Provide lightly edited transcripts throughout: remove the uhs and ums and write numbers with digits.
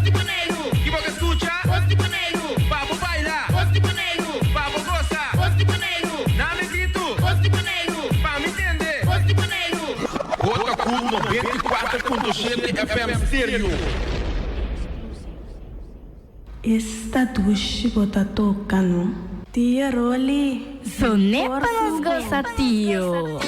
Equipo que escucha, vamos baila, vamos goza, nada me grito, pa' me entender. Rota Cubo 94.7 FM Stereo. Esta dushi bota tocando. Tia Roli. Sonepa nos goza, tio.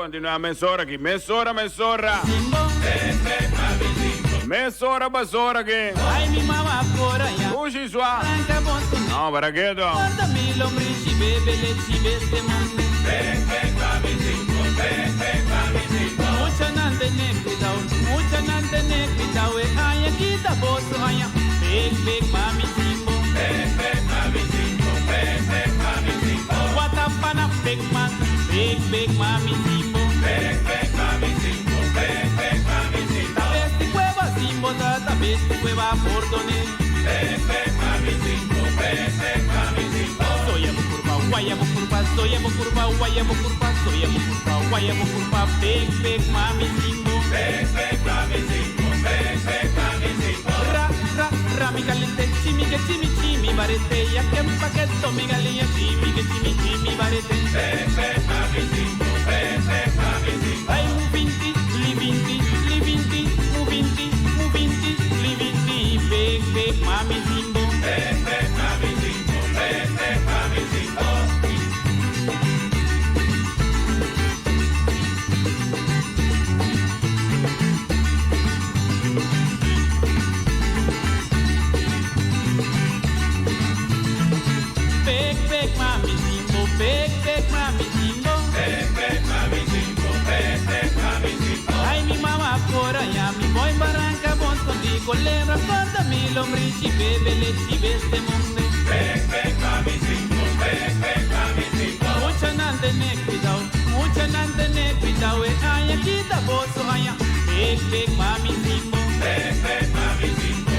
Continua mesora aqui, mesora. Mesora, basora aqui. Ai, mi mamá por allá. Puxa sua. Branca bosco. Não, para quê, então? Guarda mi lombriz, bebele, chibeste, mami. Mucha nante ne pitao, e kaya kita bosso haya. Big, mami simbo. What up, big man, big mami. va por donde. Mami Simbo, Mami Simbo. Soy amo curva, guayamo curva, soy amo curva, guayamo curva, soy amo curva, guayamo curva, big mami Simbo. Mami Simbo, Mami Simbo. Ra, mi caliente, chimi, barete, ya que un paqueto, mi galia, chimi, barete. Mami Simbo, Mami Simbo. Ay, mu vinti, li vinti, big mami Simbo. Mami Simbo, Mami Simbo. Big mami Simbo, big mami Simbo. Mami Simbo, Mami Simbo. Ay, mi mamá por allá, mi boy Barranca, bon contigo, le recuerda mi lombrici, bebe leche, este mundo. Mami Simbo, Mami Simbo. Mucha nante ne cuidado, ay, aquí da bozo, ay, big mami Simbo. Mami Simbo,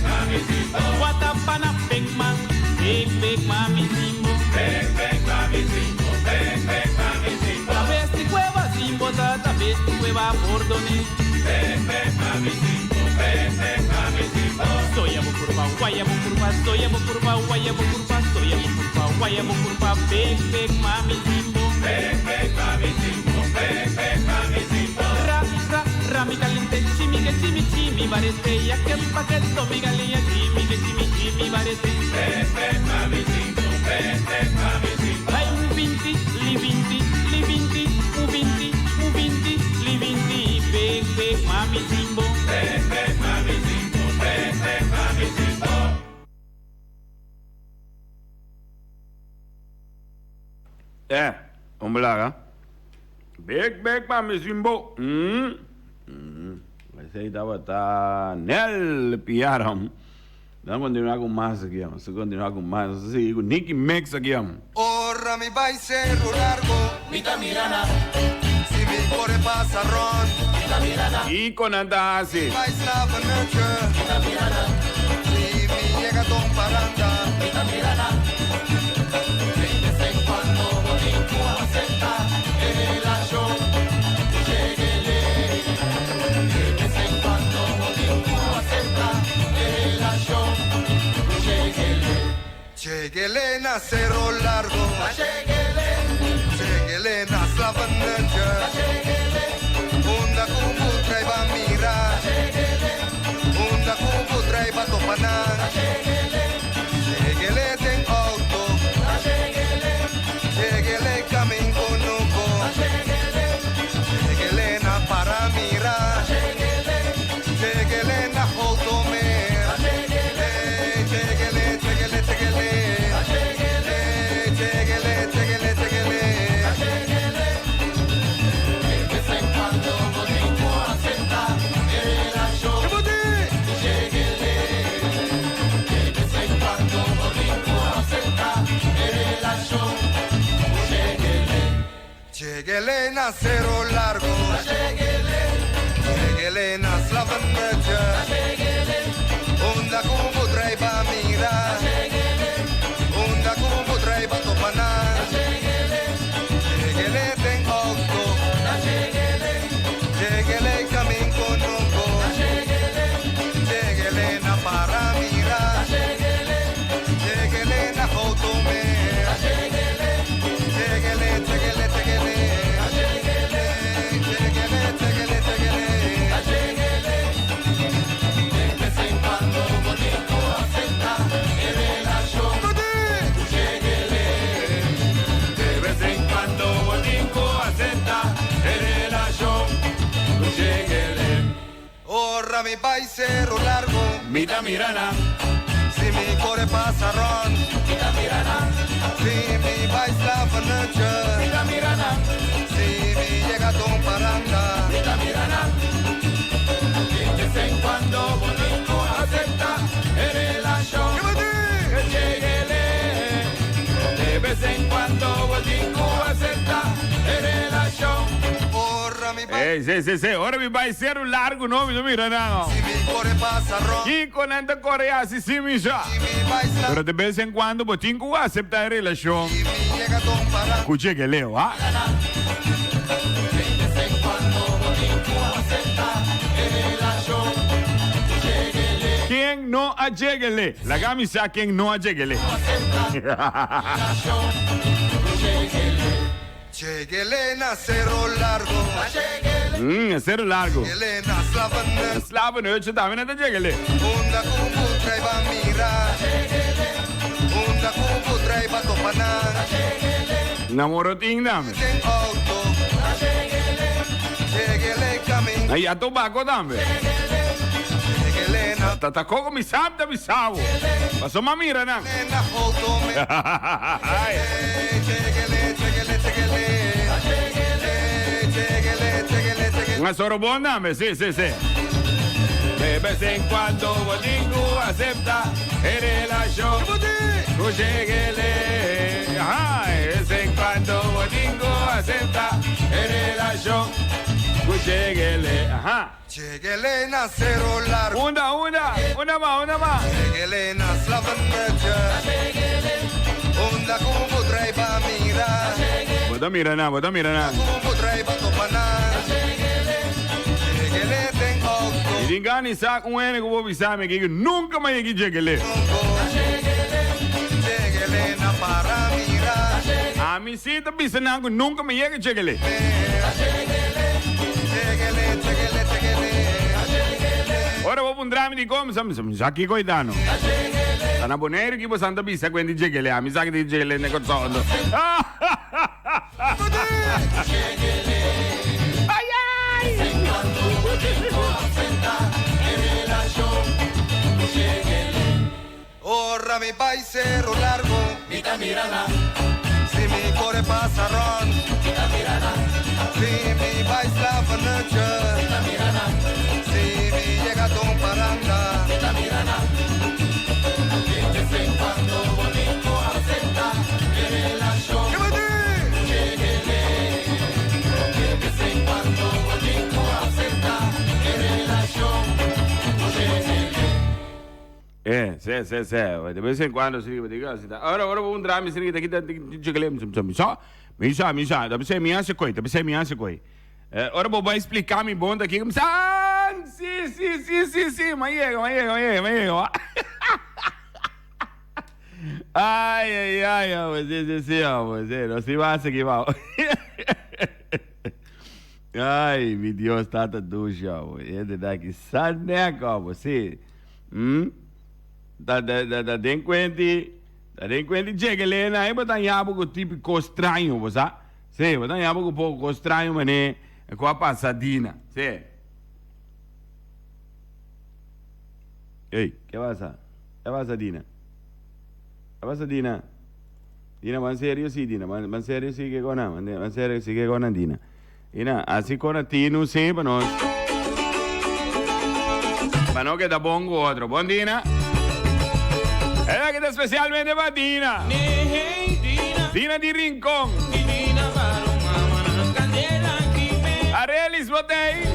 Mami Simbo. Guatapana, big mami Simbo. Mami Simbo, Mami Simbo. La bestia cueva Simbo, tata bestia cueva por donde. Mami Simbo, Mami Simbo. Soy amo curva, guayamo curva, soy amo curva, guayamo curva, soy amo curva, guayamo curva, big mami Simbo. Mami Simbo, Mami Simbo. Ra, mi caliente, chimi, barete, ya que un paqueto, mi galia, chimi, barete. Mami Simbo, Mami Simbo. Ay, mu vinti, li vinti, big mami Simbo. Mami Simbo, Mami Simbo. Omlaga. Big Mami Simbo. Ese ahí estaba Nel Piaram. Vamos a continuar con más aquí, vamos a continuar con más. Sí, con Nicky Mex aquí, vamos. Ora mi vai cerro largo, Mita Mirana, si mi cuore passa ron, Mita Mirana, Y con Andasi. vai slava noche, Mita Mirana, si mi llega ton paranda, Mita Mirana. De vez en cuando bonito acepta el relajo, lleguele. De vez en cuando bonito acepta el relajo, lleguele. lleguele na cerro largo, Lleguele, lleguele na slava noche, unda kubu traiba mira, unda kubu traiba topanan, lleguele ten auto, lleguele camin con nuco, lleguele na para mira, lleguele na auto me, lleguele, lleguele, lleguele, lleguele, lleguele. de vez en cuando bonito acepta el relajo, lleguele. De vez en cuando bonito acepta el relajo, lleguele. Lleguele na cerro largo, lleguele na slava noche, onda kubu traiba mira, onda kubu traiba topanan, lleguele ten auto, lleguele camin con nuco, lleguele na para mira, lleguele na auto me, lleguele, lleguele, lleguele, lleguele, lleguele, lleguele. De vez en cuando bonito acepta el relajo, lleguele. De vez en cuando bonito acepta el relajo, lleguele. Ora mi vai cerro largo, Mita Mirana, si mi cuore passa ron, Mita Mirana, si mi vai slava noche, Mita Mirana, si mi llega ton paranda, Mita Mirana. De vez en cuando bonito acepta el relajo, lleguele. De vez en cuando bonito acepta el relajo. Ora mi vai Sí. Ahora me va a ser un largo nome, no mira nada. Si mi core pasa ron. Y con esta corea, sí, mi ya. Si mi baila. Pero de vez en cuando, botinco acepta la relación. Si mi llega don para. Escuche que leo, ¿ah? De vez en cuando bonito acepta relación. Lléguele, ¿Quién no alleguele? La camisa, ¿quién no alleguele? relación. Lléguele, Lléguele na cerro largo. lléguele, Cero largo. Lléguele na slavane. Slava noche también te lleguele. Unda kubu traiba mira. Unda kubu traiba topanan. Namorotín, dame. Ten auto. Lléguele camino. Ahí a tobaco, dame. Lléguele na. Tatacó mi sabda, mi sabo. Pasó mamira, ¿no? Na foto me. Ay. Una sorobón, dame, sí. De vez en cuando Botingo acepta relación. Lléguele. Ajá, de vez en cuando Botingo acepta relación. Lléguele. Ajá. Lléguele na cerro largo. Una más. Lléguele na slavandeja. Unda kubu traiba mira. Bota mira na. Kubu traiba topanan. Lléguele ten auto. Y dingani sa un ene que vos bisame que nunca me llegué lléguele. Lléguele na para mira. A mi cita bisanango nunca me llegué lléguele. Ora vou pundrami di come sa chi coitano. Sana bonero chi posando bisa quindi lléguele. A mi sa che di lléguele ne cozzando. Ora mi vai cerro largo. Vita Mirana, Si mi core pasa ron. Vita Mirana, Si mi vai slavandeja. Vita Mirana, Si mi llega don paranda. Vita Mirana. De vez en cuando bonito acepta relación. Lléguele, de vez en cuando bonito acepta relación. Lléguele. Sì. De vez en quando si dico così. Ora vou pundrami si che lléguele. Mi sa, da sei mi anse coi. Ora vou explicar mi bonda aqui como Sì, ma io. Ai, sì, non si va che va. Ai, mi Dio stata duscia, e da che sa ne como, sì. Da delinquenti lléguele na, e botar algo típico estranho, você? Sì, botar algo um pouco estranho, mas né, com a passadina, sì. Ei, che passa? Che passadina? Che passadina? Dina, ma serio sì, Dina, ma serio sì che con ma serio sì che con Dina. Dina, assim con Tino sì, ma no che da bongo altro. Buon Dina. Era che da specialmente per Dina. Dina di Rincon. Arelis Botei.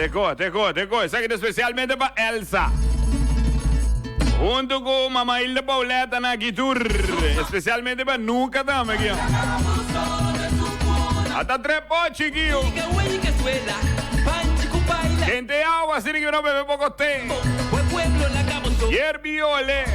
Teco. Essa aqui é especialmente para Elsa. Junto com Mamãe Hilda Pauleta na guitarra. Especialmente para nunca também aqui. Até 3 potes aqui. Gente agua, así que no bebe poco té. Hierbiole.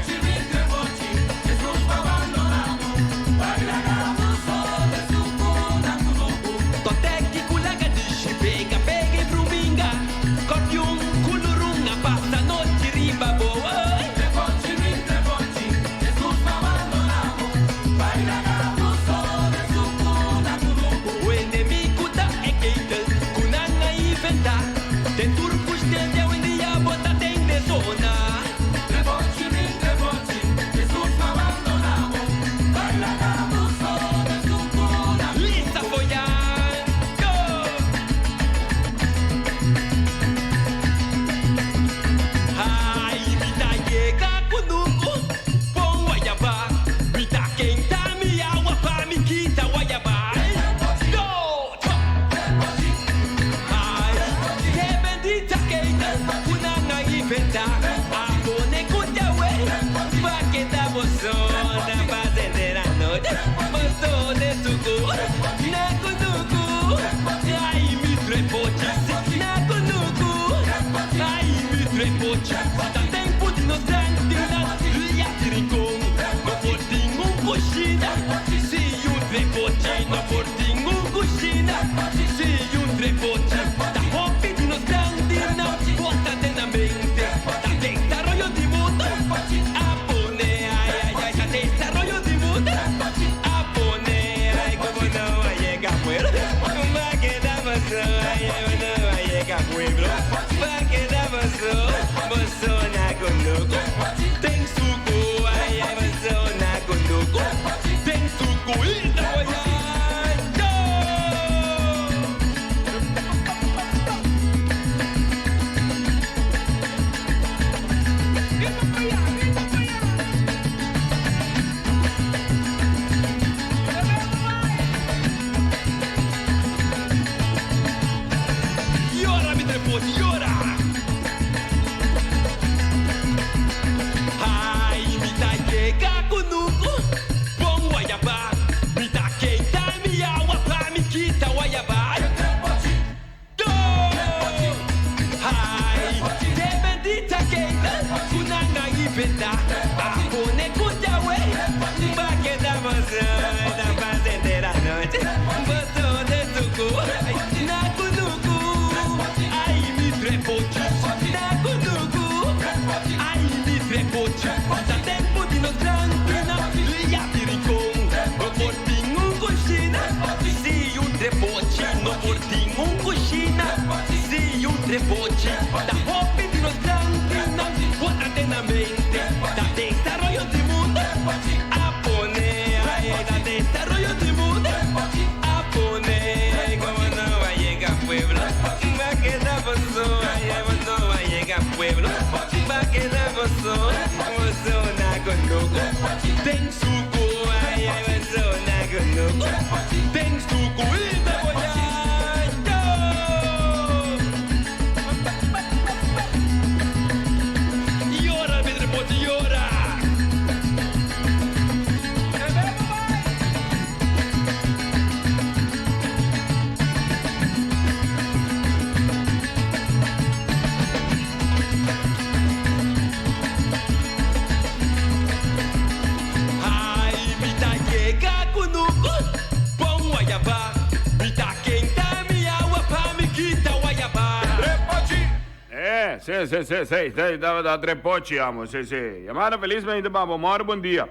Sei, dá 3 potes, amo, sei. Llamada felizmente, vamos, amor, bom dia.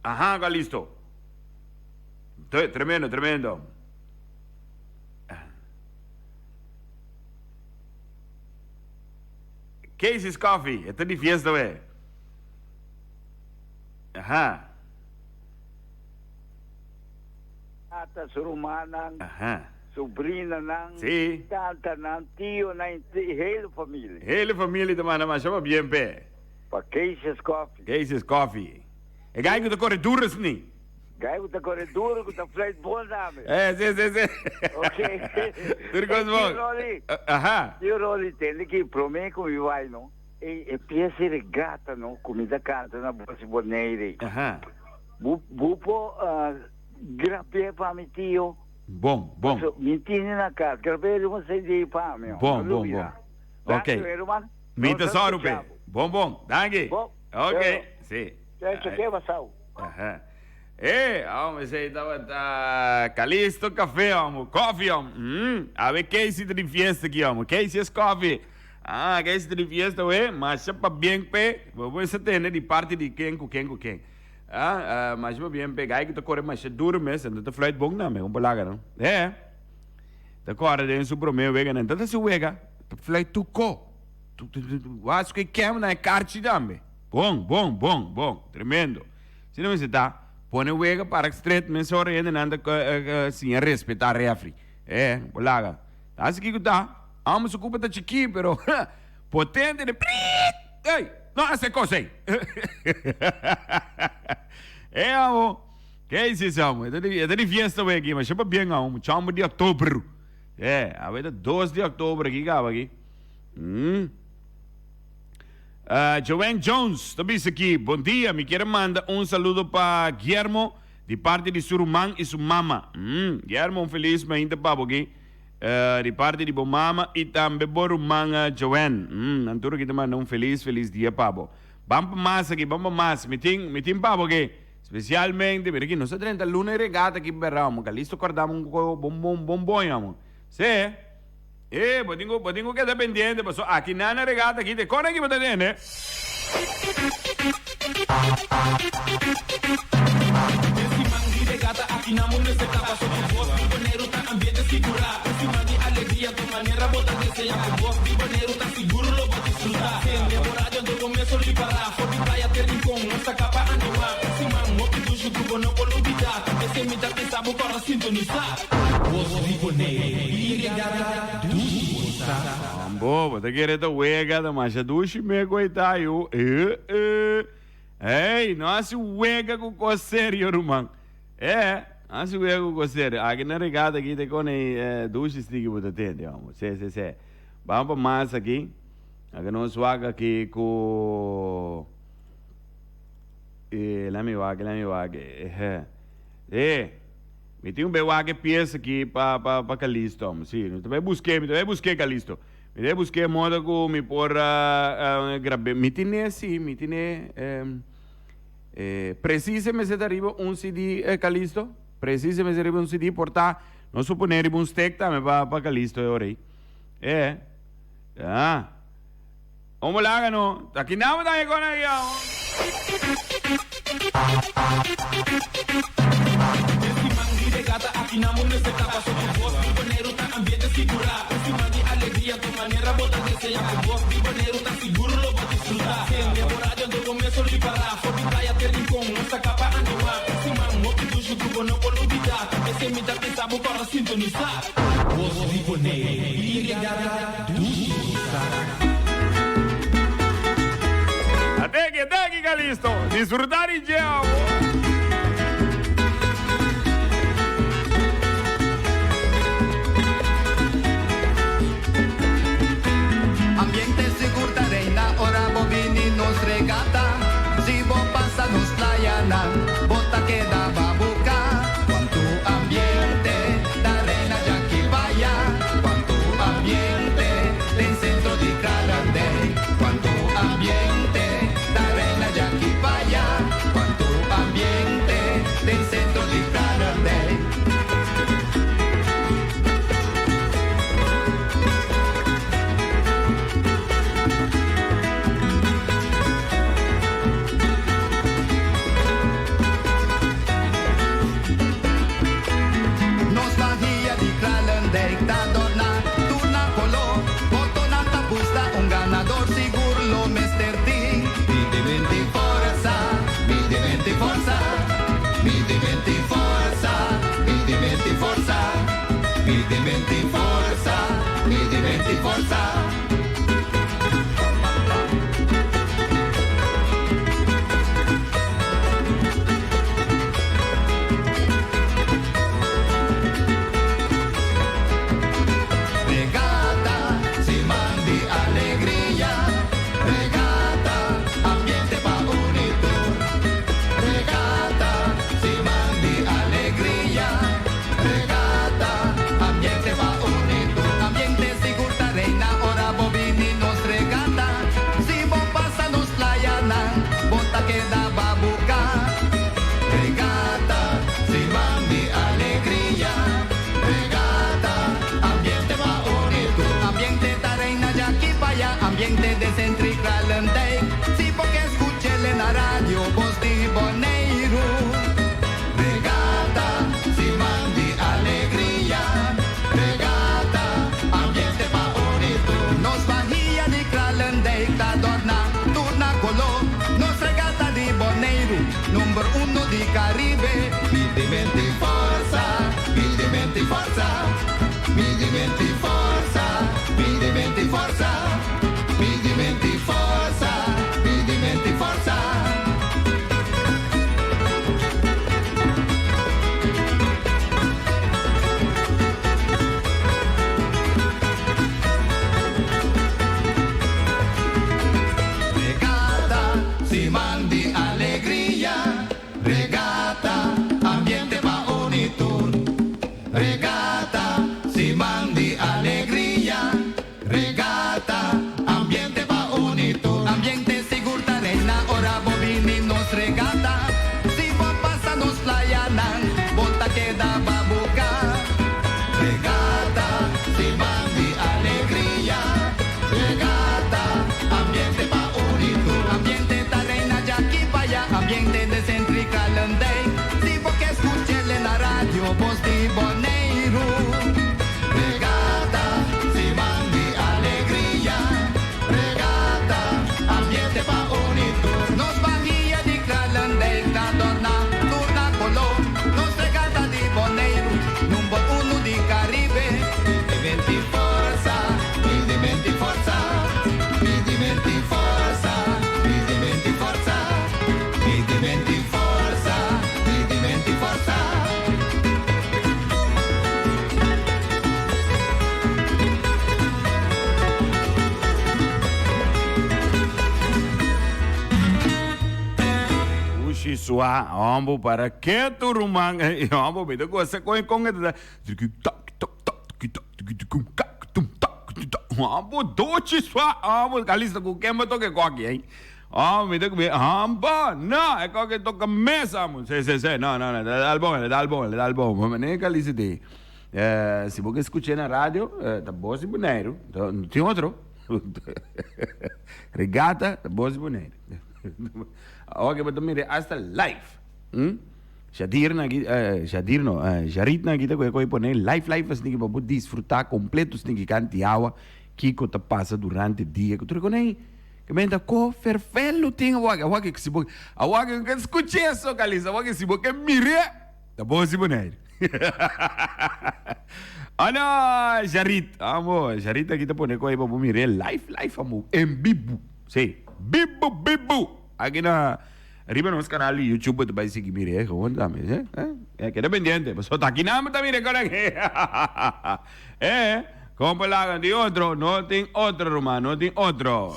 Ajá, listo. Tremendo. Casey's Coffee, esta de fiesta, ve. Ajá. Ata surumanang Ajá. sobrina ng Sí. tata ng tio na hele família. Hele família de mana, mas chama bem pé. Pa Casey's Coffee. Casey's Coffee. E ga ik de corridores niet. Kaya ko ta corredor, ko ta flight ball namin. Sì. Okay. Turcos bom. Aha. Io Rolly, tende che prome come vai, no? E piace regata, no? Comida canta na bolsa boneire. Aha. Bupo, grabe pa mi tio. Bom. So, mintini na casa, grabe mo sa hindi pa, meu. Bom. Ok. Mita só, Rupe. Bom. Danke. Bom. Ok. Sì. Isso que é vassal. Aha. Vamos aí, tá Calisto café, vamos. Coffee, vamos. A ver que é esse de fiesta aqui, vamos. Que é esse coffee? Que é esse de fiesta, ué? Mas é para bem, pé. Vamos ter, né, de parte de quem com quem. Mas para bem, pegar que tá correndo mais duro mesmo. Não tá flight bom, não, meu. Vamos lá, não. Tá correndo dentro do supermercado, vega, não. Tá se vega. Tá flight tu co. Tu acho que quer na carte também. Bom. Tremendo. Se não você tá põe o wega para straight men så redan anda sin respeitar refri. Bolaga. Assim que tá. Vamos ocupar da chiqui, pero potente de ei, não essa coisa aí. Amo. Que é isso, amo? É de fiesta aqui, mas chama bem amo. Chama de outubro. A ver 2 de outubro aqui, gaba aqui. Joanne Jones, também aqui. Bom dia, me quero mandar saludo para Guillermo, de parte de Surumang e sua mama. Guillermo, feliz ainda para aqui. De parte de mama e também Borumang Joanne. Anturo aqui também feliz dia, Pabo. Vamos mais aqui, Me tem Pabo aqui. Especialmente, mira aqui, nós temos a luna regata aqui para Ramo. Calisto acordamos bom, amo. Sim. Podingo que dependiente, mas aqui na regata aqui de cona que você tem, né? Esse mangue regata aqui na mão nesse capa só com voz de boneiro tá ambiente segurar. Esse mangue alegria com maneira bota deseja com voz de boneiro tá seguro lo pode desfrutar. Sem demorar do começo de parar, for de praia ter rincão, nossa capa animar. Esse mangue que do chuco não pode olvidar, esse me dá pensar para sintonizar. Voz de boneiro e regata do Boa, tá querendo wega da mancha duche me coitado. Nossa wega com coceiro, irmão. Nossa wega com coceiro. Aqui na regata aqui tem com duche stick você tem, vamos. Sim. Vamos para mais aqui. Aqui nós vaga aqui com lá me vaga. Me tem bewaga peça aqui para Calisto, vamos. Sim, também busquei Calisto. Me busquei moda com me por grabe. Me tem precisa me ser arriba CD Calisto. Precisa me ser arriba CD portar. Não suponer um steak também para Calisto aí. Vamos lá, não. Aqui não tá com aí. Regata aqui na mão nesse capa só com voz de boneiro tá ambiente segurar. Esse mangue alegria com maneira bota deseja com voz de boneiro tá seguro lo pode desfrutar. Sem demorar do começo de parar, for de praia ter rincão, nossa capa animar. Esse mangue que do chuco não pode olvidar, esse me dá pensar para sintonizar. Voz de boneiro e regata do Até que Calisto, desfrutar e tchau. Ambiente seguro da reina, ora bobini nos regata. Si vos pasa nos playana, bota que da babuca. Quanto ambiente da reina ya que vaya. Quanto ambiente del centro di Grande. Quanto ambiente da reina ya que vaya. Quanto ambiente dictador na turna color. Nos regata di Bonaire, numero 1 di Caribe. Mi diventi forza, mi diventi forza, mi diventi forza, mi diventi forza, mi diventi forza, mi diventi forza. Si mandi alegría, regata, ambiente va unitur. Regata, si mandi alegría, regata, ambiente va unitur. Ambiente sigurta reina, ora bobini nos regata. Si vos pasa nos playanan, volta queda babuca. Regata, si mandi alegría, regata, ambiente va unitur. Ambiente ambiente de Centrical and Day. Si vos que escuchele en la radio, vos di Bonaire. Regata, si mandi alegría. Regata, ambiente pa unitur. Nos bahía di Calanday, la donna, turna color. Nos regata di Bonaire, numero 1 di Caribe. Mi diventi forza, mi diventi forza, mi diventi forza, mi diventi forza. Mi diventi forza, mi diventi forza. Ushi sua, ambo para que tu rumang, ambo beda ko sa ko kong eda. Ambo doce sua, ambo kalista ko kema to ke ko aqui, hein. Ah, me dico, ambo, no, è che tocca me, Samu. Sì, no, dal buono, ma non è che lì si dice. Si può che ascoltare na radio, da Bosi Bonaire, ti otro? Regata, da Bosi Bonaire. Ok, ma mi hasta live. Shadirna, Jaritna, kita ko pone live, assim que vou desfrutar completo, assim que canti água, que te passa durante o dia, que tu reconhece. Que menda ko ferfello ting awag que se bo awag que escute isso calisa awag se bo que mire tá bom se boneiro ana Jarit amo Jarit aqui tá pone ko aí para mire live amo em bibu sim bibu aqui na arriba nos canal YouTube tu vai seguir mire como tá mesmo é que pendiente mas só tá aqui na tá mire cara como la de otro no tem outro romano no tem outro.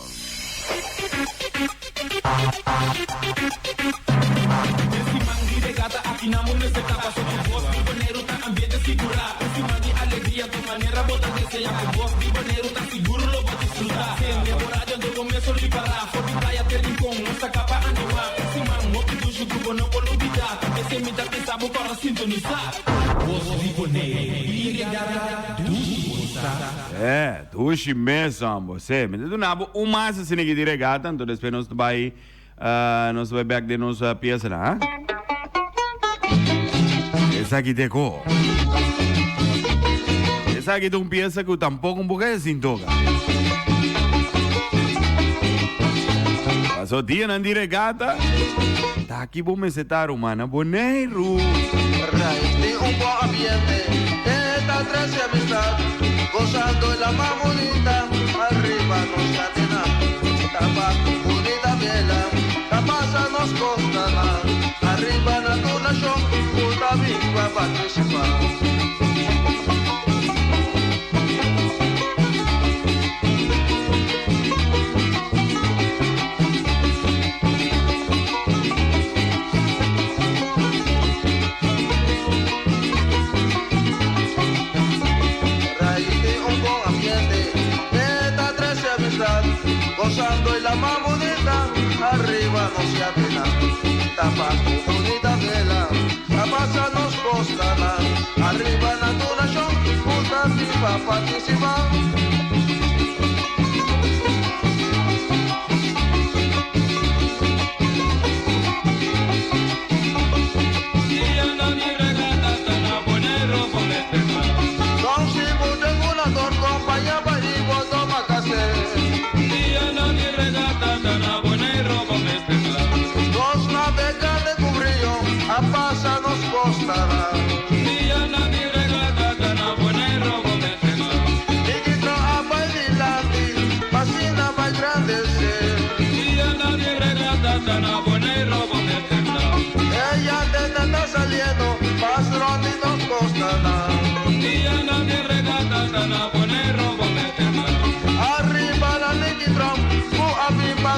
Esse mangue de gata aqui na mão nesse capa. Sou de voz, de Bonaire tá ambiente segura. Esse mangue alegria, tua maneira bota deseja. Com voz de Bonaire tá seguro, lo vai desfrutar. Sem demorar, eu começo de parar. For de praia, ter rincão, nossa capa animar. Esse mangue, o que do jugo, não pode olvidar. Esse me dá pensar, para sintonizar. Voz de Bonaire, duši mesam, você. Mas tu não há mais assim que diregata, então depois nós vai back de nossa peça, né? Essa aqui deco. Essa aqui é uma peça que eu tampouco um pouco assim toca. Passou dia na diregata, tá aqui bom me setar humana, Bonaire. De un buen ambiente, esta trece amistad, gozando en la más bonita, arriba nos catena, tabaco, bonita miela, la pasa nos costará, arriba na tu nación, puta viva participar. Gozando en la más bonita, arriba no se atena, tabaco, bonita vela, la pasa nos costará, arriba na tu nación, puta viva participar. Son si mucho en una torta, acompañaba y vos toma café.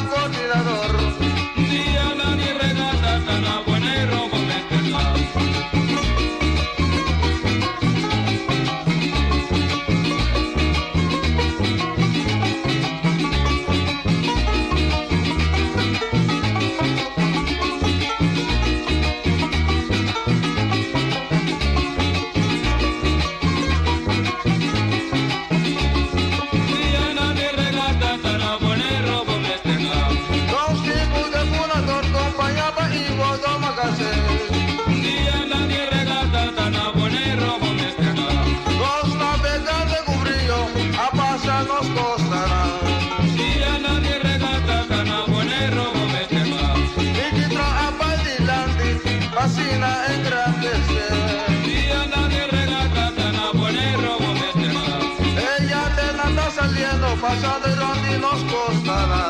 coordinador. Diana ni regata, tana buena y robo meterla. Diana ni regata, tana buena y robo meterla. Dos tipos de funador, compañaba y bodo magase. Diana ni regata, tana buena y robo meterla. Dos navegantes cubrillo, a pasar nos costarán. Diana ni regata, tana buena y robo meterla. Y quitra a Padilandi, fascina en grandes. Diana ni regata, tana buena y robo meterla. Ella te la está saliendo, pasando y rondi nos costará.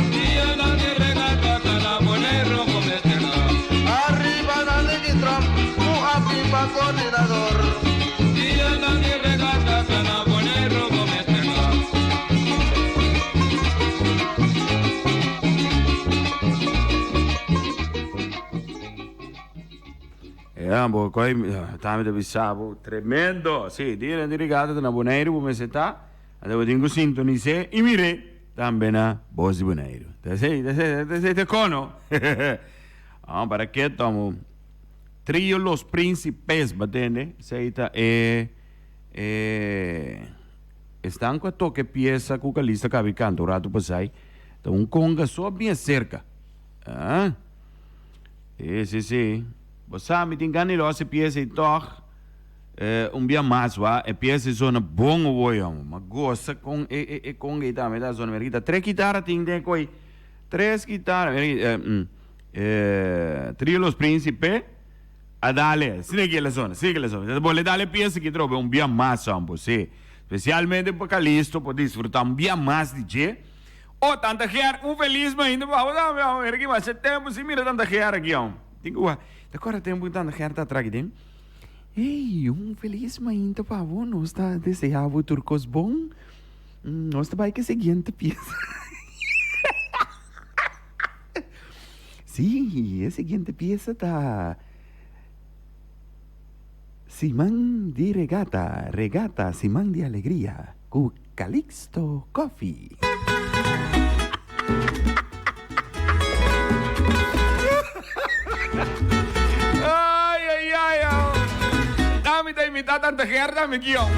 Diana ni regata, tana buena y robo meterla. Arriba la Trump, un apipa coordinador. Diana ni regata, tana buena y robo meterla. Ambo, coi tame de bisabo, tremendo. Sì, dire di regata na boneiro, come se sta. Devo dingo sintonize e mire tambena voz di boneiro. Te cono. Ah, para que tomo trio los príncipes, batende, seita están com a toque pieza cucalista cabe canto rato passai. Então um conga só bem cerca. Ah? Sì. Você me tem ganho lá se pieza e toch dia mais va e pieza zona bom o eu mas gosta com e também da zona merita três guitarras tem coi três guitarras trio los príncipe a dale sigue la zona vuole dale pieza que trobe dia mais ambo sì specialmente para Calisto para desfrutar dia mais de dia oh tanta gente feliz mas ainda vamos ver que vai ser tempo se mira tanta gente aqui tenho agora tem tanta gente atrás dele. Ei, feliz ainda para você, nós está desejando turcos bom. Nós está vai que seguinte pieza. Sim, a seguinte pieza tá Simán de regata Simán de alegria, com Calixto Coffee. Dame da imitar tanta gente, dame guión.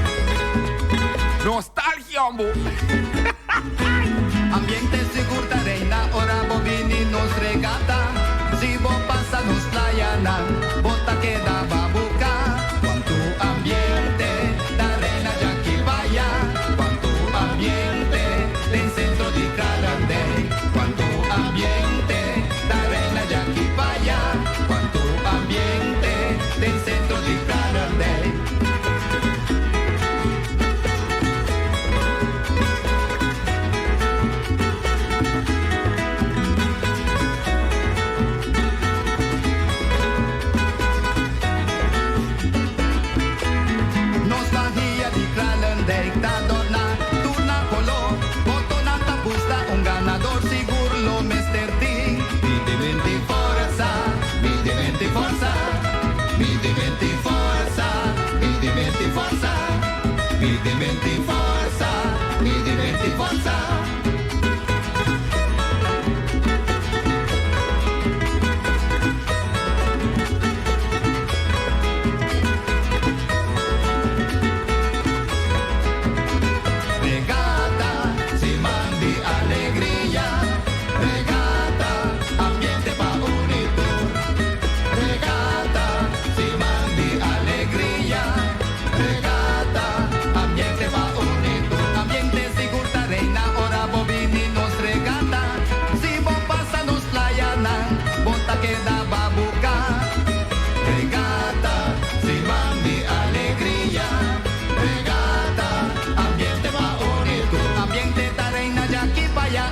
Nostalgia, ambo. Ambiente segura reina, ora bovini nos regata. Si vos pasa nos playana, bota queda babuca. Cuanto ambiente, da reina ya que vaya. Cuanto ambiente, del centro de Calande. Cuanto ambiente, da reina ya que vaya. Cuanto ambiente, del centro de Calande.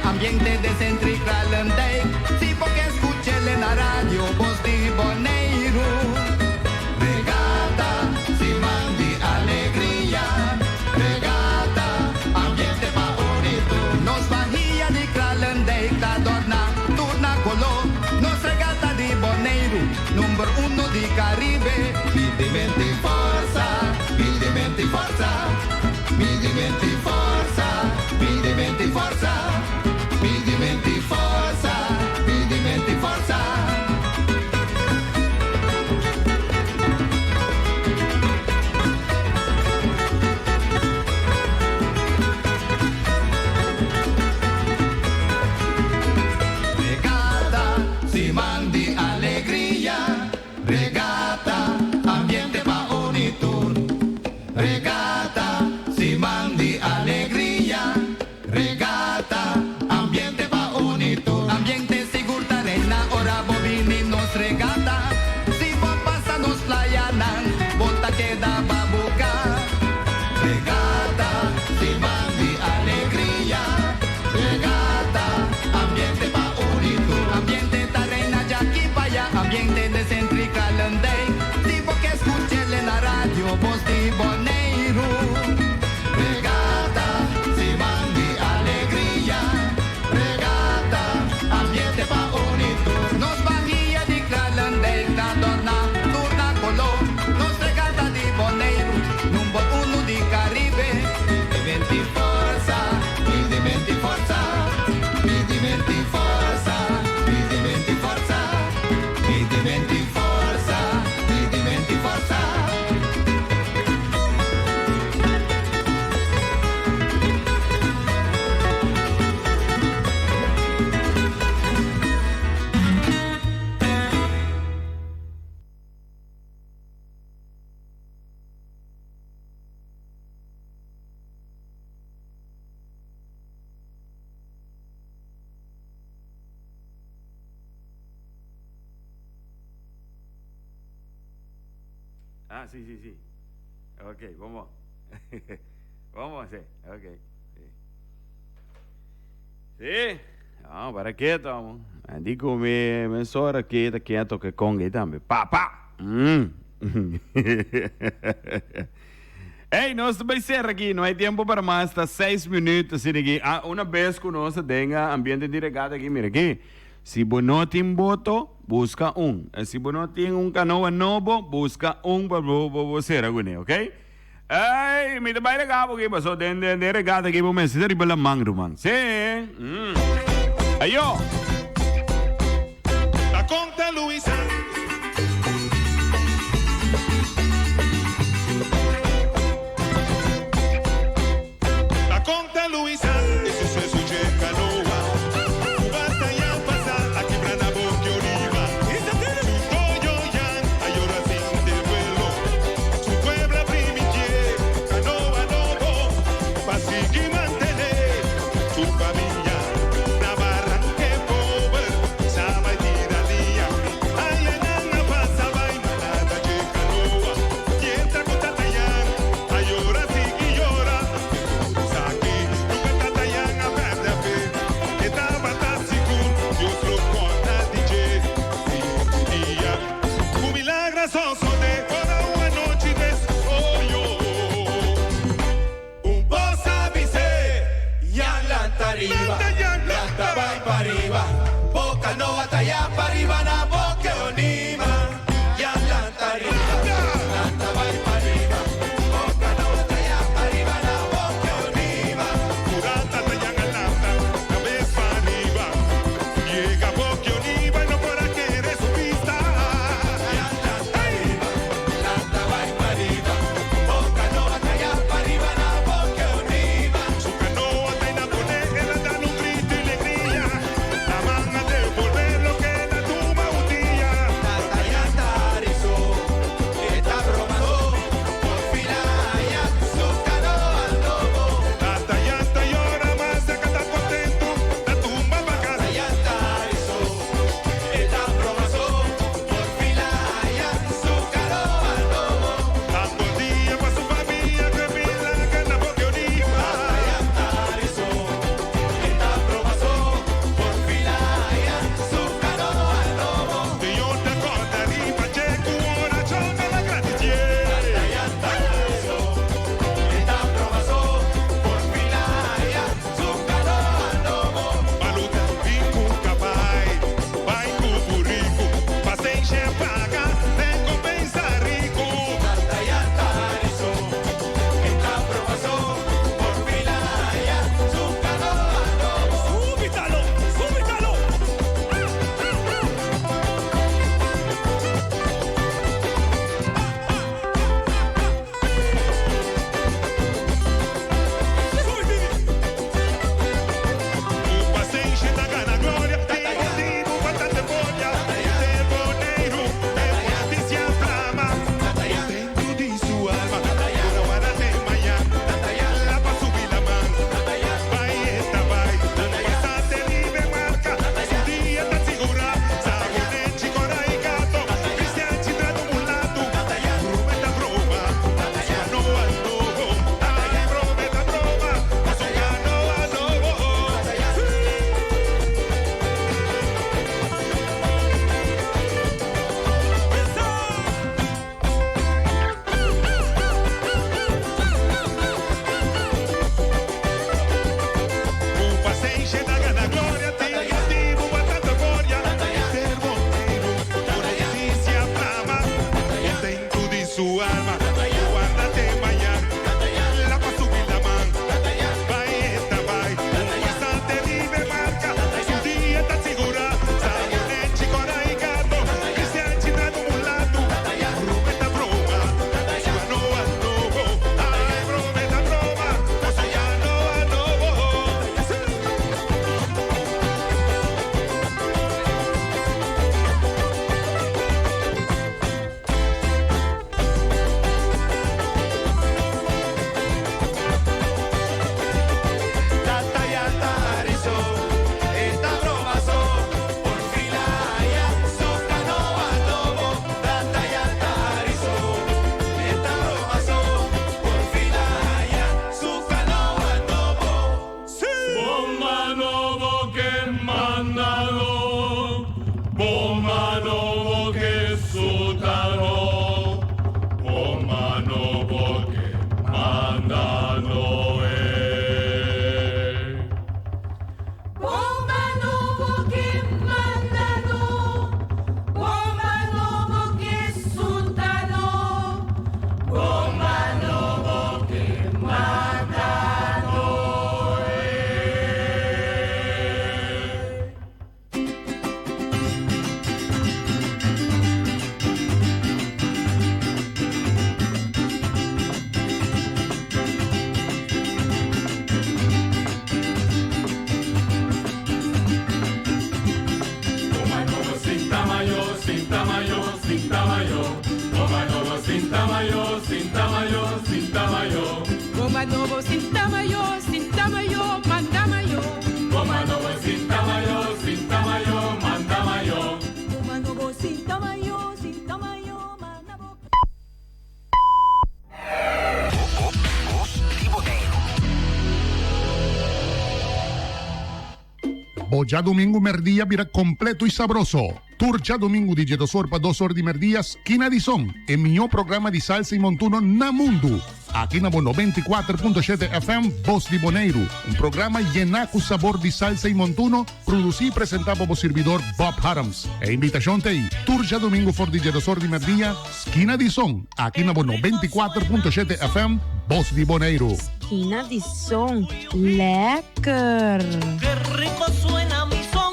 Ambiente de Centrical and Day, si porque escuché en la radio voz de Boneiro. Regata, Simán de alegría. Regata, ambiente favorito. Nos vajilla de Cral and Day, Ah, sí, sí, sí. Ok, vamos. Vamos a hacer. Ok. Sí. Vamos, para quieto, vamos. Dico, me sora quieto que conga también. Pa. Hey, nós vai ser aqui, não é tempo para mais, está 6 minutos aqui. Uma vez que nós tenha ambiente de regata aqui, mira aqui. Se você não tem voto, busca um. Se você não tem canoa novo, busca um para você aqui, ok? Hey, me vai regar porque passou de regata aqui para mim, se der pela mangro, man. Sim. Aí, ó. La Conta Luisa. Conta Luisa, esse sucesso de canoa. O basta ya pasar aqui pra na boca oliva. Su toyo yan, ayora sin de vuelo. Su puebla primitie, canoa novo. Pa seguir mantener su familia. Na barranque pobre, sabe tirar día. Ay, na pasa vai manada de canoa. Mientras con tatayan, ayora sigue llora. Lanta vai para arriba, boca no batalla para arriba, na boca onima. Ya lanta arriba, lanta vai para arriba, boca no batalla para arriba, na boca onima. Curata tayan lanta, cabeza para arriba. Llega boca onima y no podrá querer su vista. Ya lanta arriba, lanta vai para arriba, boca no batalla para arriba, na boca onima. Su canoa está en la poner, él anda en un grito y alegría. La mano Comanobo, Sintamayo, Sintamayo, Mandamayo. Comanobo, Sintamayo, Sintamayo, Mandamayo. Comanobo, Sintamayo, Sintamayo, Mandamayo. Boja domingo merdia vira completo e sabroso. Turja domingo di Jedosor para 2 horas de merdia, esquina de som. É melhor programa de salsa e montuno na mundo. Aqui na 94.7 FM, Voz de Boneiro. Programa llena com sabor de salsa e montuno, produzido e apresentado por servidor Bob Harams. E invitação tem Turja domingo for de Jedosor de merdia, esquina de som. Aqui na 94.7 FM, Voz de Boneiro. Esquina de som. Lekker. Qué rico suena mi son.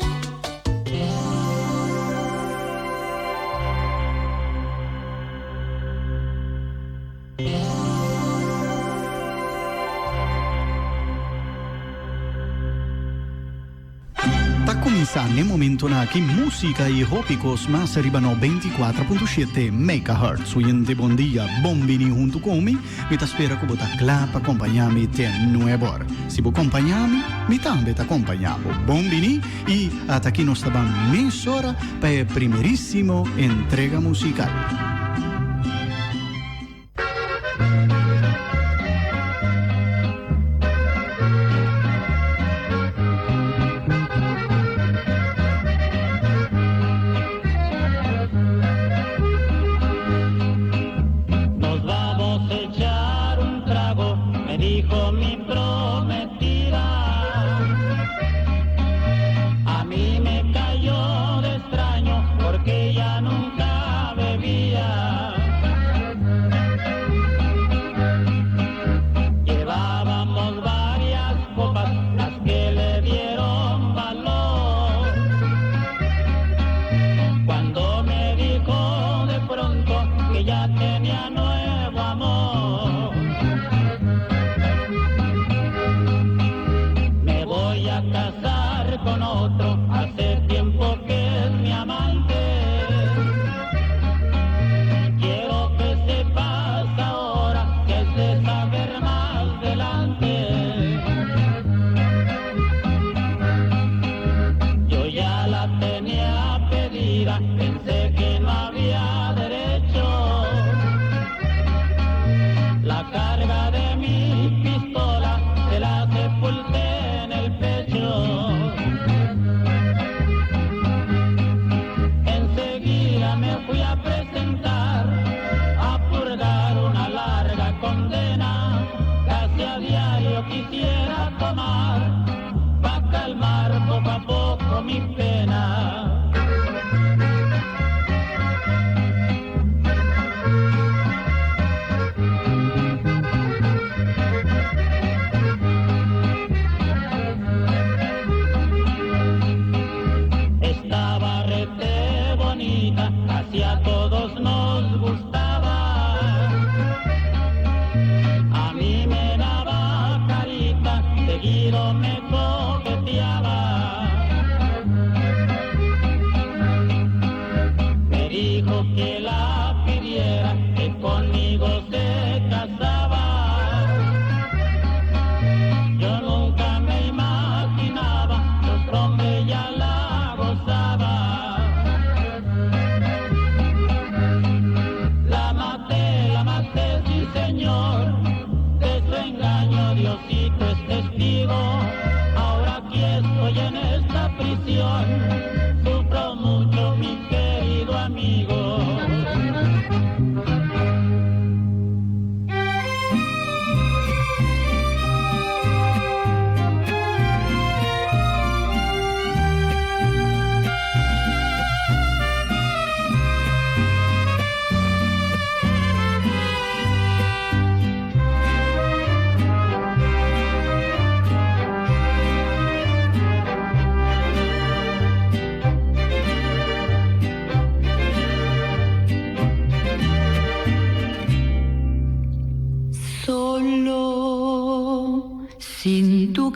Tá começando o momento na que música e hópicos mais arribano 24.7 MHz. Oyente, bom dia, bombini junto comigo. Me tá espera que você clapa acompanhar-me até 9 horas. Se você acompanhar-me, me também tá acompanhando. Bombini e até aqui nós estamos meia hora para a primeiríssima entrega musical.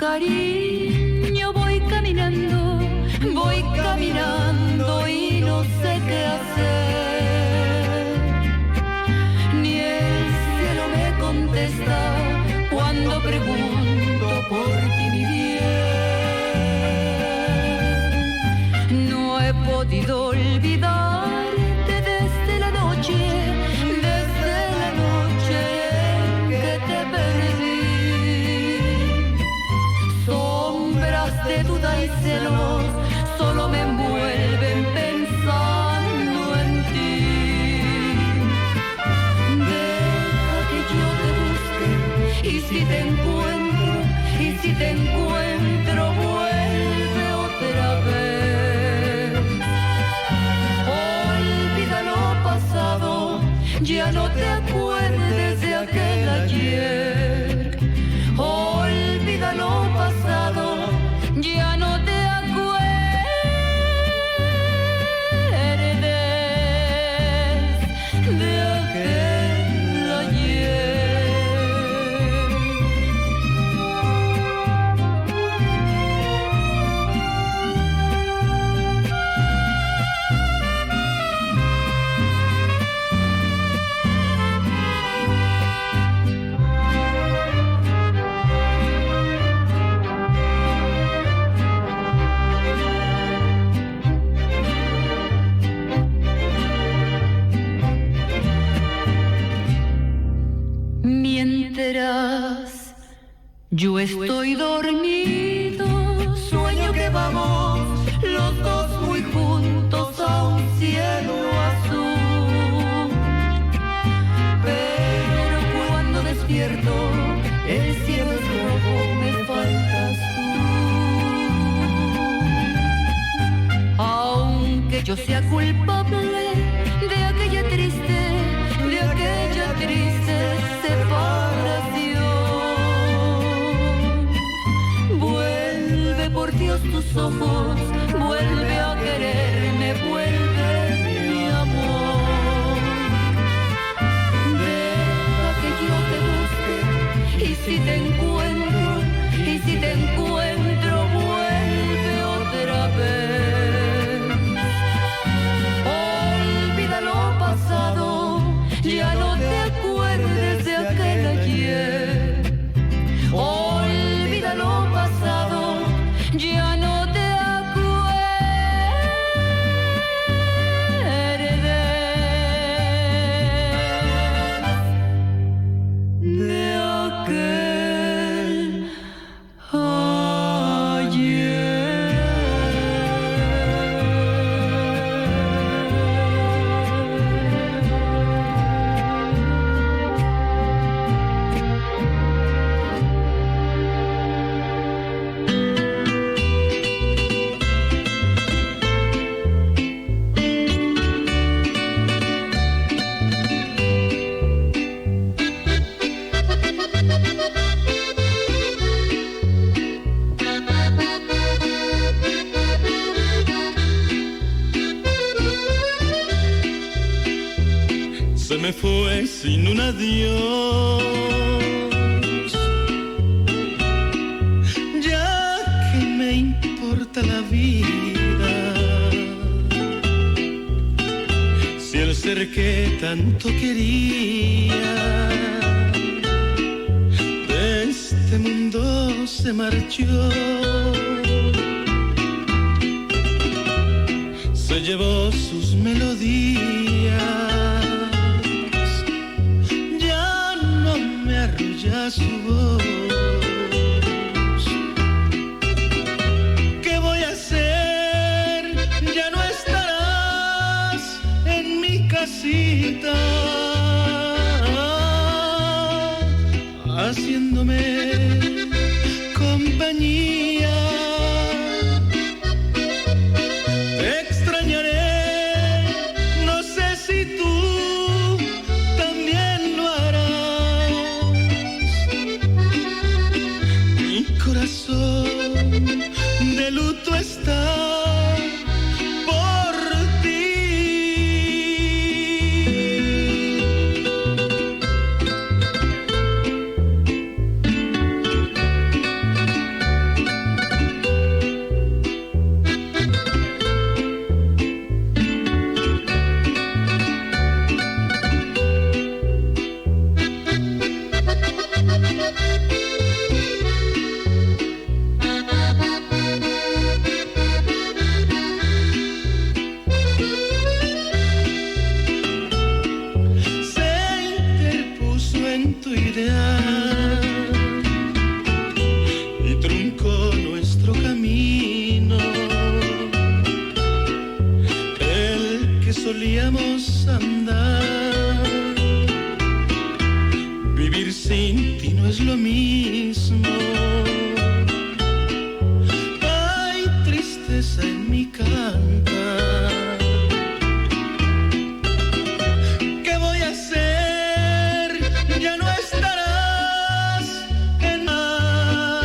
cariño voy caminando y no sé qué hacer. Ni el cielo me contesta cuando pregunto por ti, mi bien. No he podido olvidarte desde la noche que te perdí. Sombras de duda y celos solo me envuelven pensando en ti. Deja que yo te busque y si te encuentro, vuelve otra vez. Olvida lo pasado, ya no te acuerdes de aquel ayer. Olvida lo pasado, ya no te acuerdes de aquel ayer. Mientras yo estoy dormido, sueño que vamos los dos muy juntos a un cielo azul. Pero cuando despierto, el cielo es rojo, me faltas tú. Aunque yo sea culpable de aquella triste separación. Vuelve por Dios tus ojos, vuelve a quererme, vuelve mi amor. Deja que yo te busque y si te encuentro, vuelve otra vez. Olvida lo pasado, ya no te acuerdes de aquel ayer. Olvida lo pasado, ya no te acuerdes de aquel Se me fue sin un adiós. Ya que me importa la vida, si el ser que tanto quería de este mundo se marchó, se llevó sus melodías, ya no me arrulla su voz. ¿Qué voy a hacer? Ya no estarás en mi casita, haciéndome compañía. Te extrañaré, no sé si tú también lo harás. Mi corazón de luto está por ti. solíamos andar. Vivir sin ti no es lo mismo. Hay tristeza en mi cantar. ¿Qué voy a hacer? Ya no estarás en mar,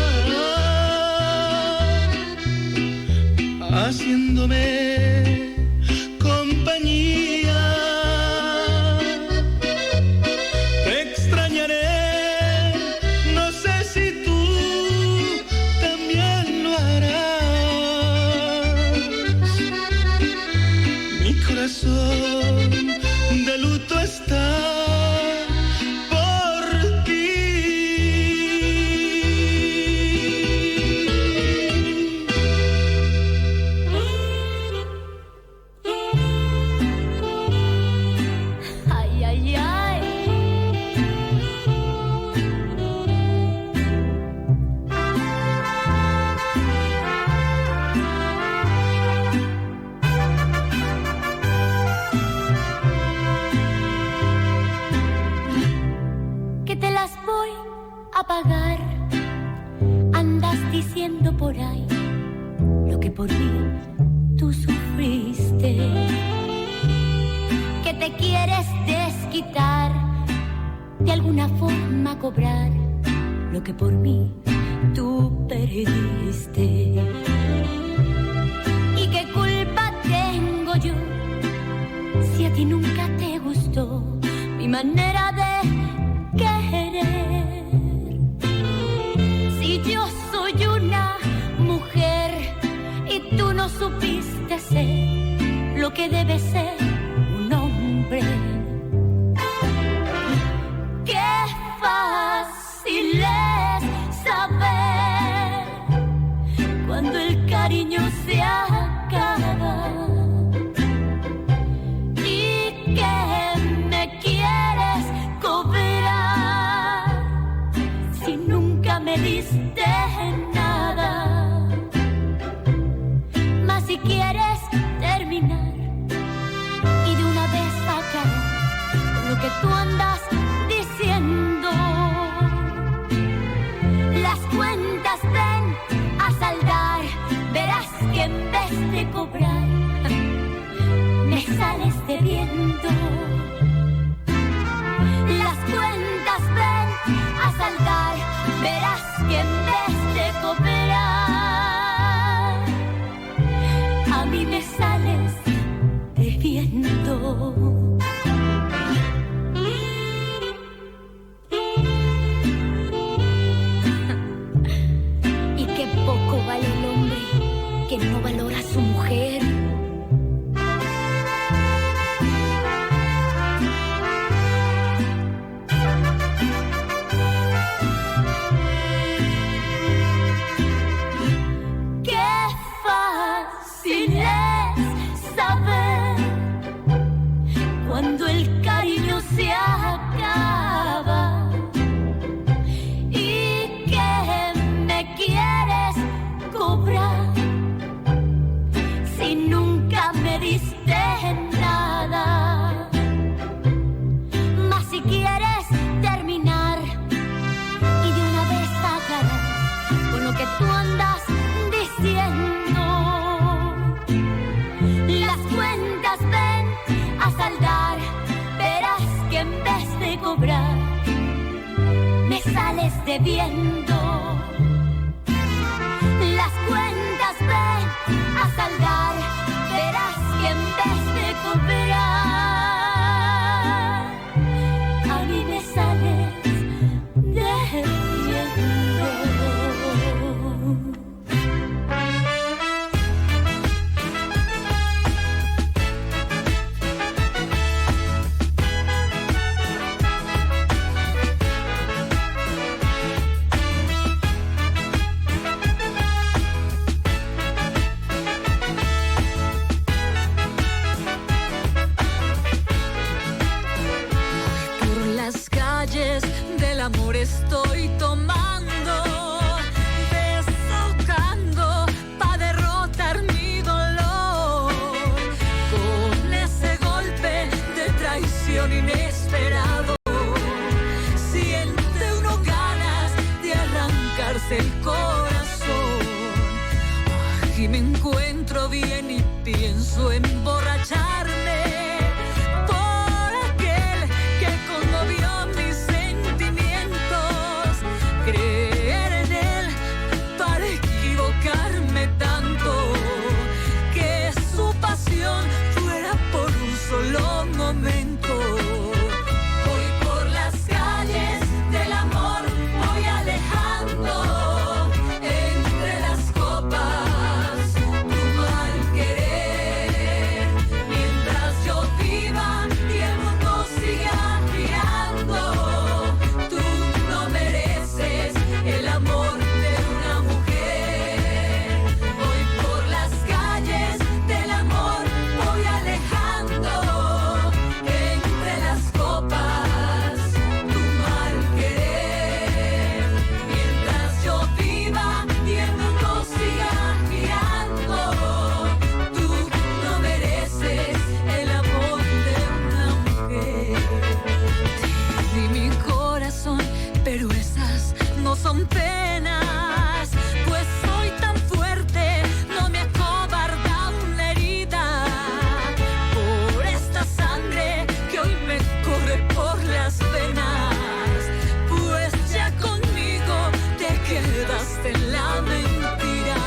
haciéndome compañía. Te extrañaré, no sé si tú también lo harás. Mi corazón de luto está por ti. Ay, ay, ay. Que te las voy a pagar. Andas diciendo por ahí lo que por mí tú sufriste. Que te quieres desquitar, de alguna forma cobrar lo que por mí tú perdiste. ¿Y qué culpa tengo yo si a ti nunca te gustó mi manera de querer? Si yo soy una mujer y tú no supiste ser lo que debe ser un hombre. Qué fácil es saber cuando el cariño se acaba y que me quieres cobrar si nunca me diste nada. Mas si quieres terminar y de una vez acabar con lo que tú andas diciendo, las cuentas ven a saldar, verás que en vez de cobrar me sales debiendo. Las cuentas ven a saldar, verás que en vez de cobrar a mí me sales debiendo. Y qué poco vale el hombre que no valora a su mujer. Qué fácil es saber cuando el cariño se acaba y que me quieres cobrar si nunca me diste nada. Mas si quieres terminar y de una vez acabar con lo que tú andas diciendo, las cuentas ven a saldar, verás que en vez de cobrar me sales debiendo. Las cuentas ven a saldar, verás que en vez de cobrar a mí me sales debiendo. encuentro bien y pienso emborracharme por aquel que conmovió mis sentimientos. Creer en él para equivocarme tanto, que su pasión fuera por un solo momento. Voy por las calles del amor, voy alejando entre las copas tu mal querer. Mientras yo viva y el mundo siga girando, tú no mereces el amor de una mujer. Voy por las calles del amor, voy alejando entre las copas tu mal querer. Mientras yo viva y el mundo siga girando, tú no mereces el amor de una mujer. Te di mi corazón, pero esas no son penas, pues soy tan fuerte, no me acobarda una herida por esta sangre que hoy me corre por las venas, pues ya conmigo te quedaste en la mentira.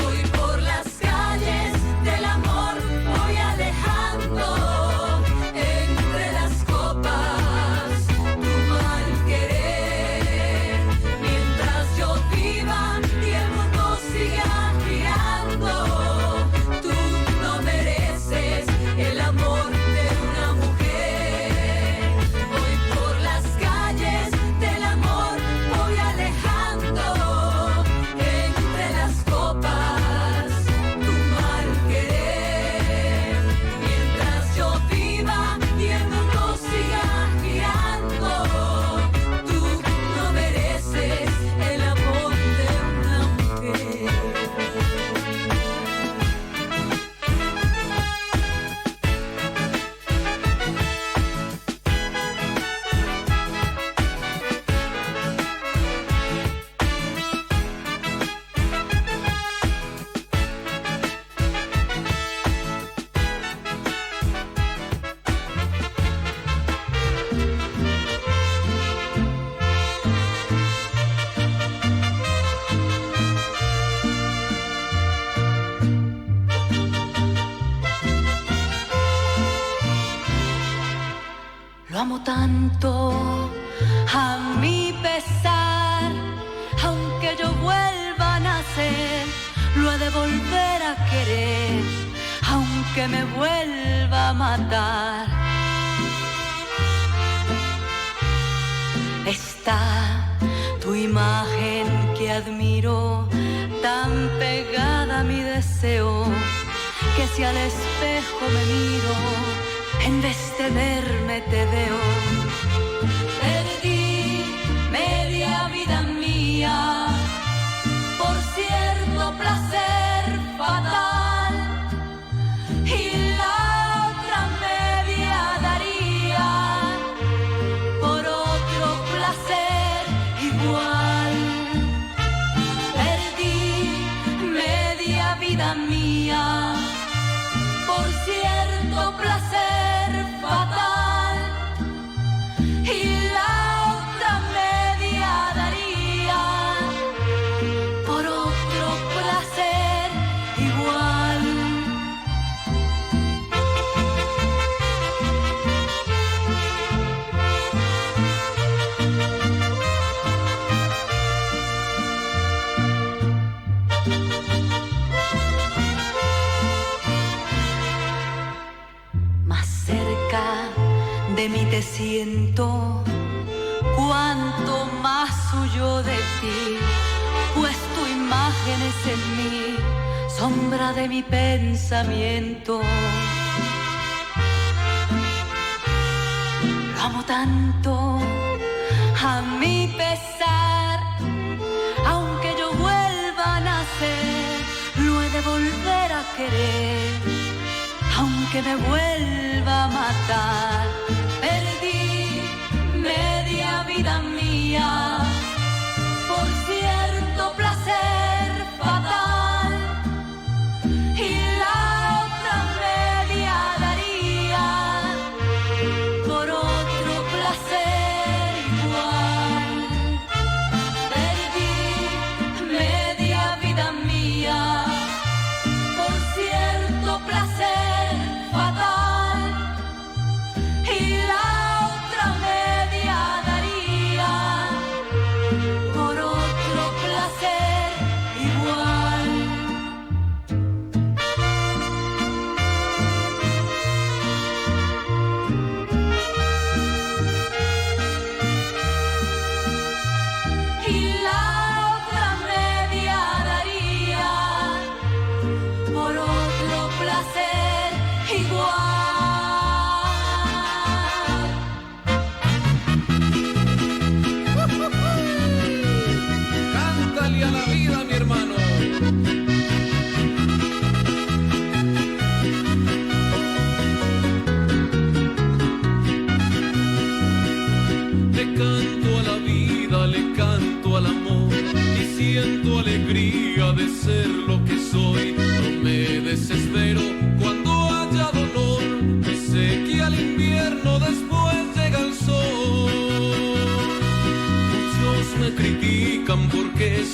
Voy por las calles del amor, voy alejando entre las copas tu mal querer. Mientras yo viva y el mundo siga girando, tú no mereces el amor de una mujer. Voy por las calles del amor, voy alejando entre las copas tu mal querer. Mientras yo viva y el mundo siga girando, tú no mereces el amor de una mujer. Lo amo tanto, a mi pesar, aunque yo vuelva a nacer, lo he de volver a querer, aunque me vuelva a matar. Está tu imagen que admiro, tan pegada a mi deseo, que si al espejo me miro, en vez de verme te veo. Perdí media vida mía por cierto placer fatal, y la otra media daría por otro placer igual. Perdí media vida mía por cierto placer fatal, y la otra media daría por otro placer igual. Más cerca de mí te siento, cuanto más huyo de ti, pues tu imagen es en mí, sombra de mi pensamiento. Lo amo tanto, a mi pesar, aunque yo vuelva a nacer, lo he de volver a querer, aunque me vuelva a matar. Perdí media vida mía por cierto placer fatal,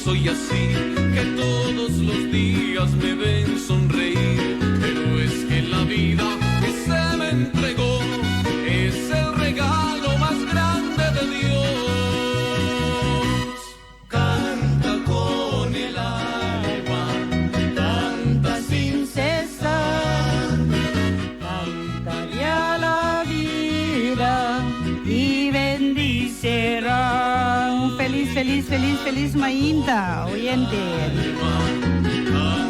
soy así, que todos los días me ven sonreír. Pero es que la vida que se me entregó es el regalo más grande de Dios. Canta con el alma, canta sin cesar. Cantaré a la vida y bendicerán. Feliz Mainta, oyente.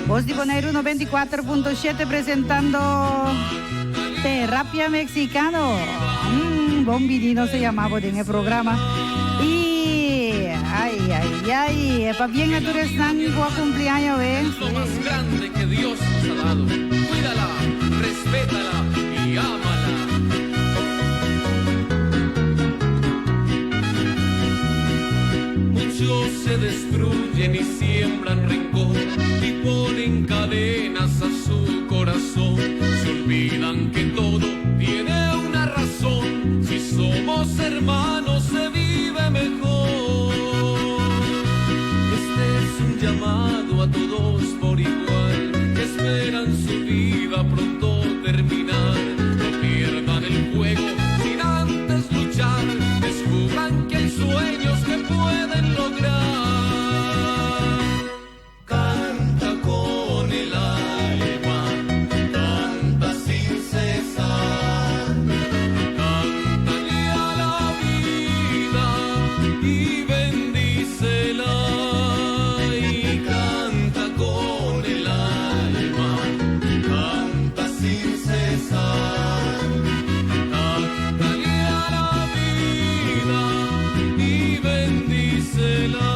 Voz de Bonaire 94.7 presentando Terapia Mexicano. Bombinino se llamaba en el programa. Y ay, para bien a tu restango a cumpleaños, Lo más grande que Dios nos ha dado. Cuídala, respétala y ámala. Muchos se destruyen y siembran rencor y ponen cadenas a su corazón. Se olvidan que todo tiene una razón. Si somos hermanos se vive mejor. Este es un llamado a todos por igual, que esperan su vida pronto terminar. No pierdan el juego sin antes luchar. Descubran que hay sueños que pueden lograr. Canta con el alma, canta sin cesar. Cántale a la vida y bendícela. Y canta con el alma, canta sin cesar. Cántale a la vida y bendícela.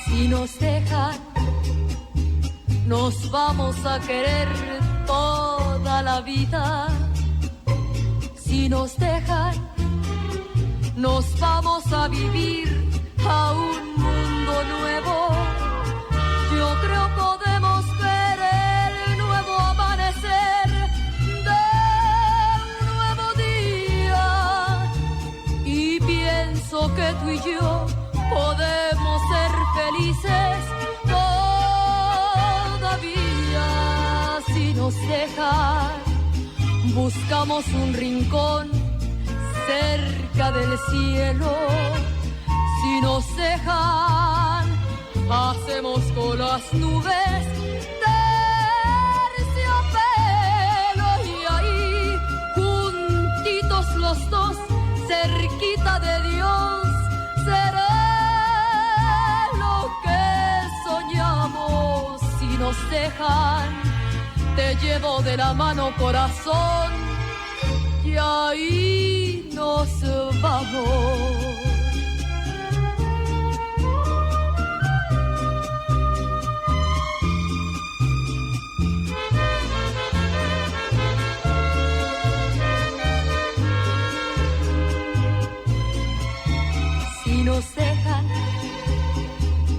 Si nos dejan, nos vamos a querer toda la vida. Si nos dejan, nos vamos a vivir a un mundo nuevo. Yo creo podemos ver el nuevo amanecer de un nuevo día. Y pienso que tú y yo podemos ser felices todavía. Si nos dejan, buscamos un rincón cerca del cielo. Si nos dejan, hacemos con las nubes terciopelo. Y ahí, juntitos los dos, cerquita de Dios, será lo que soñamos. Si nos dejan, te llevo de la mano, corazón, y ahí nos vamos. Si nos dejan,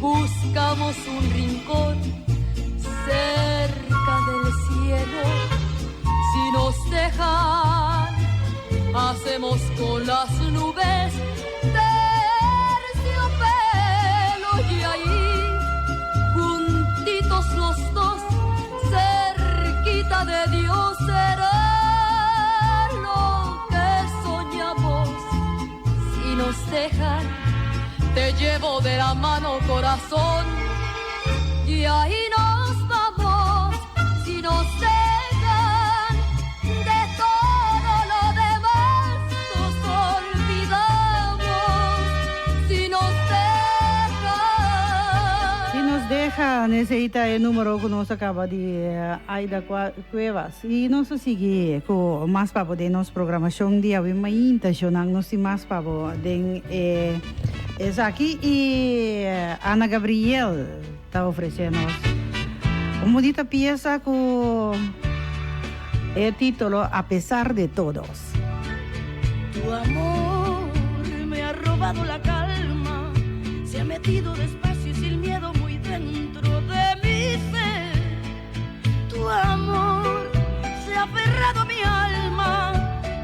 buscamos un rincón cerca del cielo. Si nos dejan, hacemos con las nubes terciopelo. Y ahí, juntitos los dos, cerquita de Dios, será lo que soñamos. Si nos dejan, te llevo de la mano, corazón, y ahí nos vamos. Si nos dejan, de todo lo demás nos olvidamos. Si nos dejan. Si nos dejan, necesita el número que nos acaba de Aida Cuevas. Y nos sigue con más papo de nuestra programación de hoy. Mainta, nos y más papo de es aquí. Y Ana Gabriel está ofreciendo una bonita pieza con el título A pesar de todos. Tu amor llevado la calma, se ha metido despacio y sin miedo muy dentro de mi ser. Tu amor se ha aferrado a mi alma,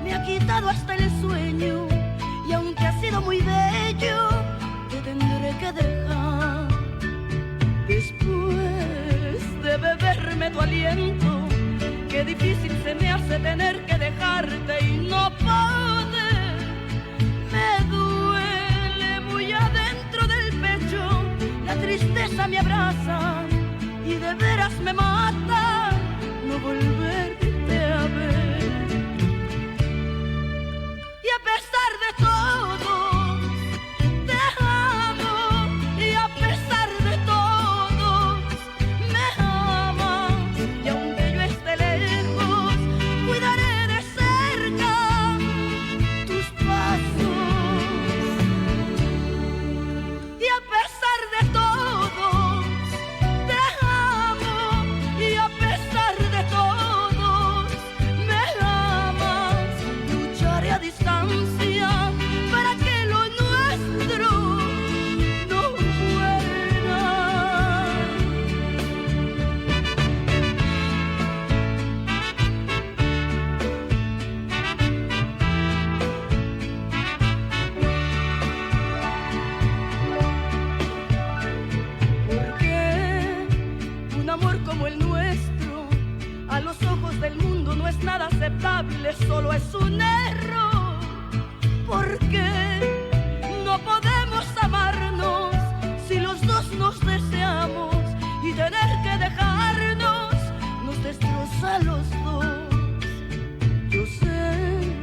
me ha quitado hasta el sueño, y aunque ha sido muy bello, te tendré que dejar. Después de beberme tu aliento, qué difícil se me hace tener que dejarte y no poder. Me duele muy adentro del pecho, la tristeza me abraza y de veras me mata no volverte a ver. Y a pesar de todo, te amo, y a pesar de todo, me amas, y aunque yo esté lejos, cuidaré de cerca tus pasos. Y a pesar de todo, te amo, y a pesar de todo, me amas, lucharé a distancia para que lo nuestro no muera. Porque un amor como el nuestro a los ojos del mundo no es nada aceptable, solo es un error. Porque no podemos amarnos si los dos nos deseamos, y tener que dejarnos nos destroza a los dos. Yo sé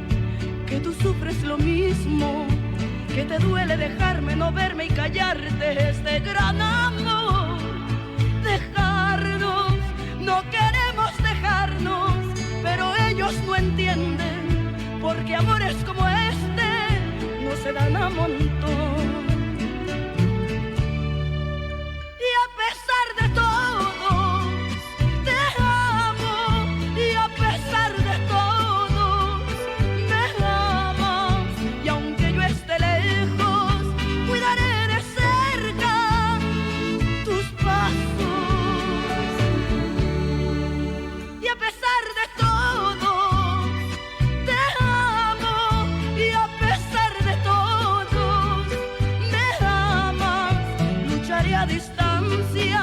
que tú sufres lo mismo, que te duele dejarme, no verme y callarte este gran amor. Dejarnos, no queremos dejarnos, pero ellos no entienden, porque amores como este no se dan a montón. Y a pesar de todo, te amo, y a pesar de todo, me amas, y aunque yo esté lejos, cuidaré de cerca tus pasos. Y a pesar de todo, te amo, y a pesar de todo, me amas, lucharé a distancia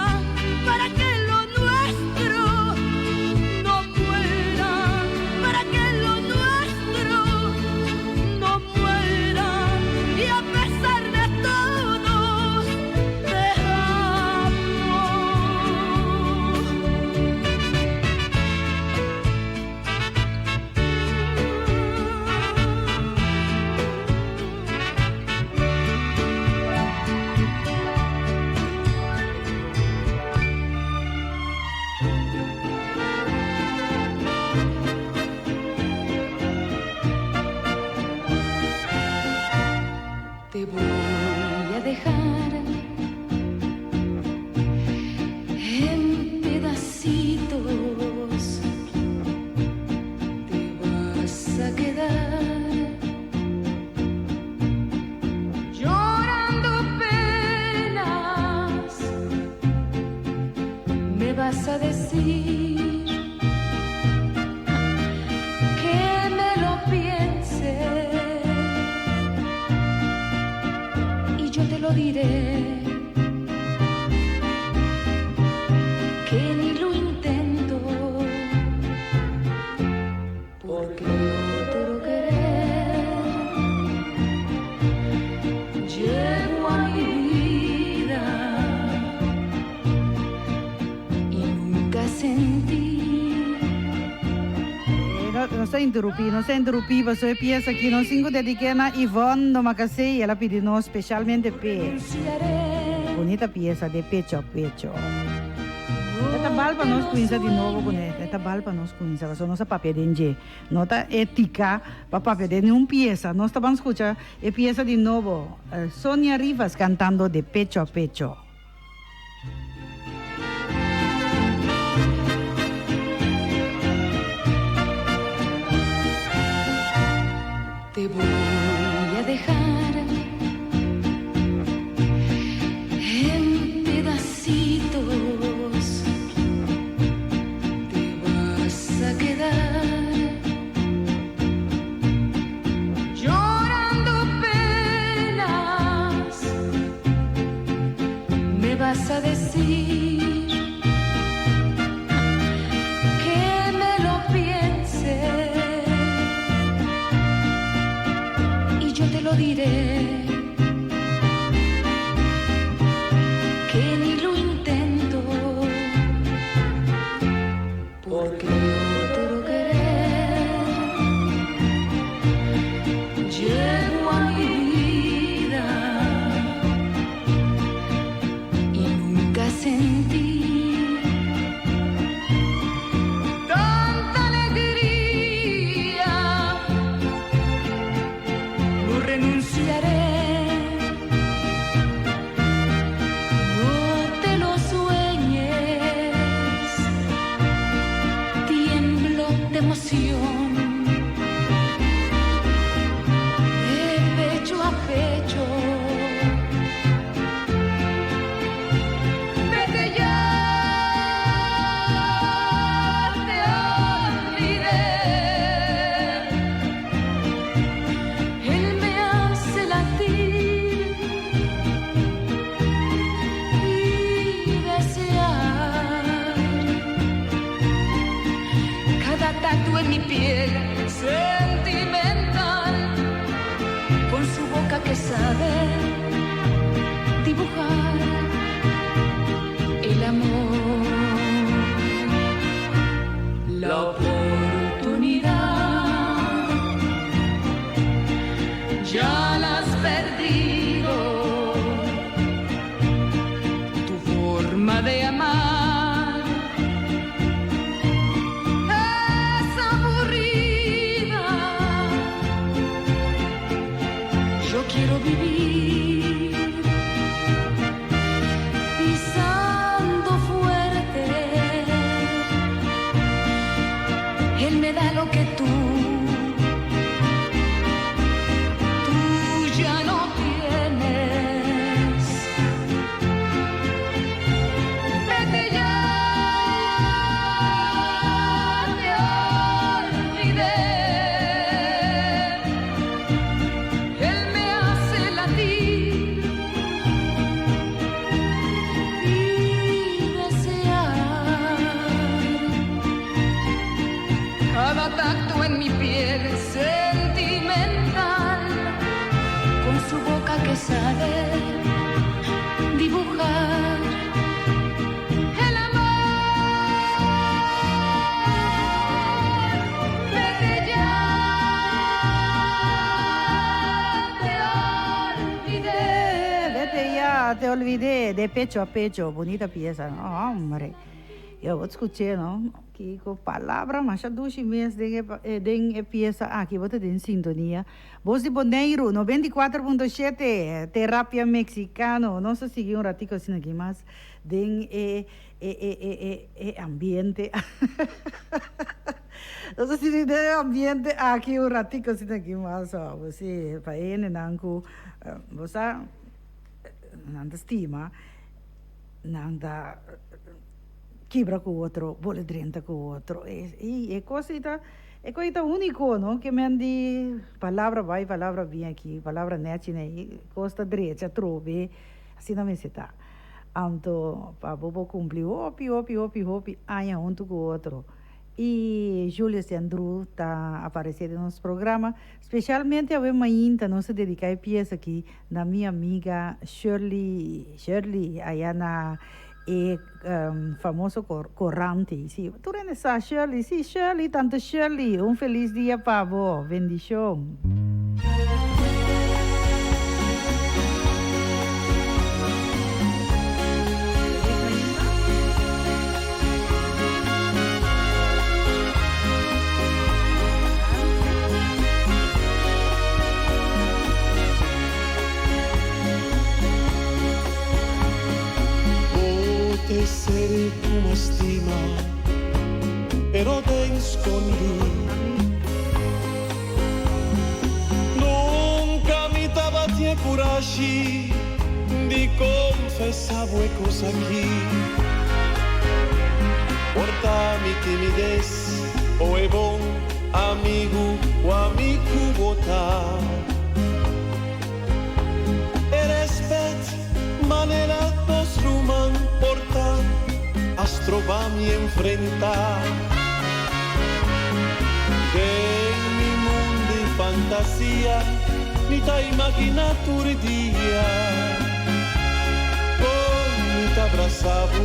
para que lo nuestro no muera, para que lo nuestro no muera. Y a pesar de todo, te amo. Te voy a dejar en pedacitos, te vas a quedar llorando penas, me vas a decir que me lo piense, y yo te lo diré, que ni lo intento, porque otro querer llegó a mi vida y nunca sentí. Non sto interrompi, questo pieza che non si dedica a Yvonne Domakase, ela pediu specialmente per bonita pieza de pecho a pecho. Esta balpa nós conhece de novo, bonita. Esta balpa nós conhece, só nossa papel de nota ética, papel de uma pieza. Nós estamos escutando a pieza de novo. Sonia Rivas cantando de pecho a pecho. Te voy a dejar a decir que me lo piense y yo te lo diré, que ni lo intento, porque otro querer llego a mi vida y nunca sentí tanta alegría. No renunciaré, no te lo sueñes, tiemblo de emoción, de pecho a pecho. Vete ya, te olvidé. Él me hace latir y desear. Cada tatu en mi piel sentimental, con su boca que sabe dibujar el amor. La oportunidad ya la has perdido. Tu forma de amar es aburrida. Yo quiero vivir pisando fuerte. Él me da lo que tú ya no tienes. Vete ya, te olvidé. Él me hace latir y desear. Cada tacto en mi piel sentimental, con su boca que sabe dibujar el amor. Vete ya, te olvidé. Vete ya, te olvidé, de pecho a pecho, bonita pieza, ¿no? Hombre, yo escuché, ¿no? Que con palabras más dulces mes de pieza aquí, vos en sintonía. Voz de Bonaire, 94.7, terapia mexicano. No sé si un ratico sin aquí más de ambiente. No sé si de ambiente aquí un ratico sin aquí más. Vos sí, para en nanku, vos nanda stima, nanda quebra com o outro, boledrenta com o outro. É coisa único, não? Que me andi, palavra vai, palavra vem aqui, palavra net, né? Costa direita, trove, assim não me está. Então, para bobo cumprir, hopi, aia um com o outro. E Júlia Sandru está aparecendo no nosso programa, especialmente a ainda não se dedicar a peça aqui na minha amiga Shirley, aí na famoso corrante. Sí, tú eres esa Shirley, sí, Shirley, tanto Shirley, un feliz día para vos, bendición. Te seré como estima, però te escondi. Non capitava ti e coraggio di confessare quelle cose qui. Portami timidez o è buon amico o amico vota. E rispetto, ma nella tua rumana trovami enfrentar. En mi mondo di fantasia mi t'hai immaginato un dia. Poi mi t'abbracciavo,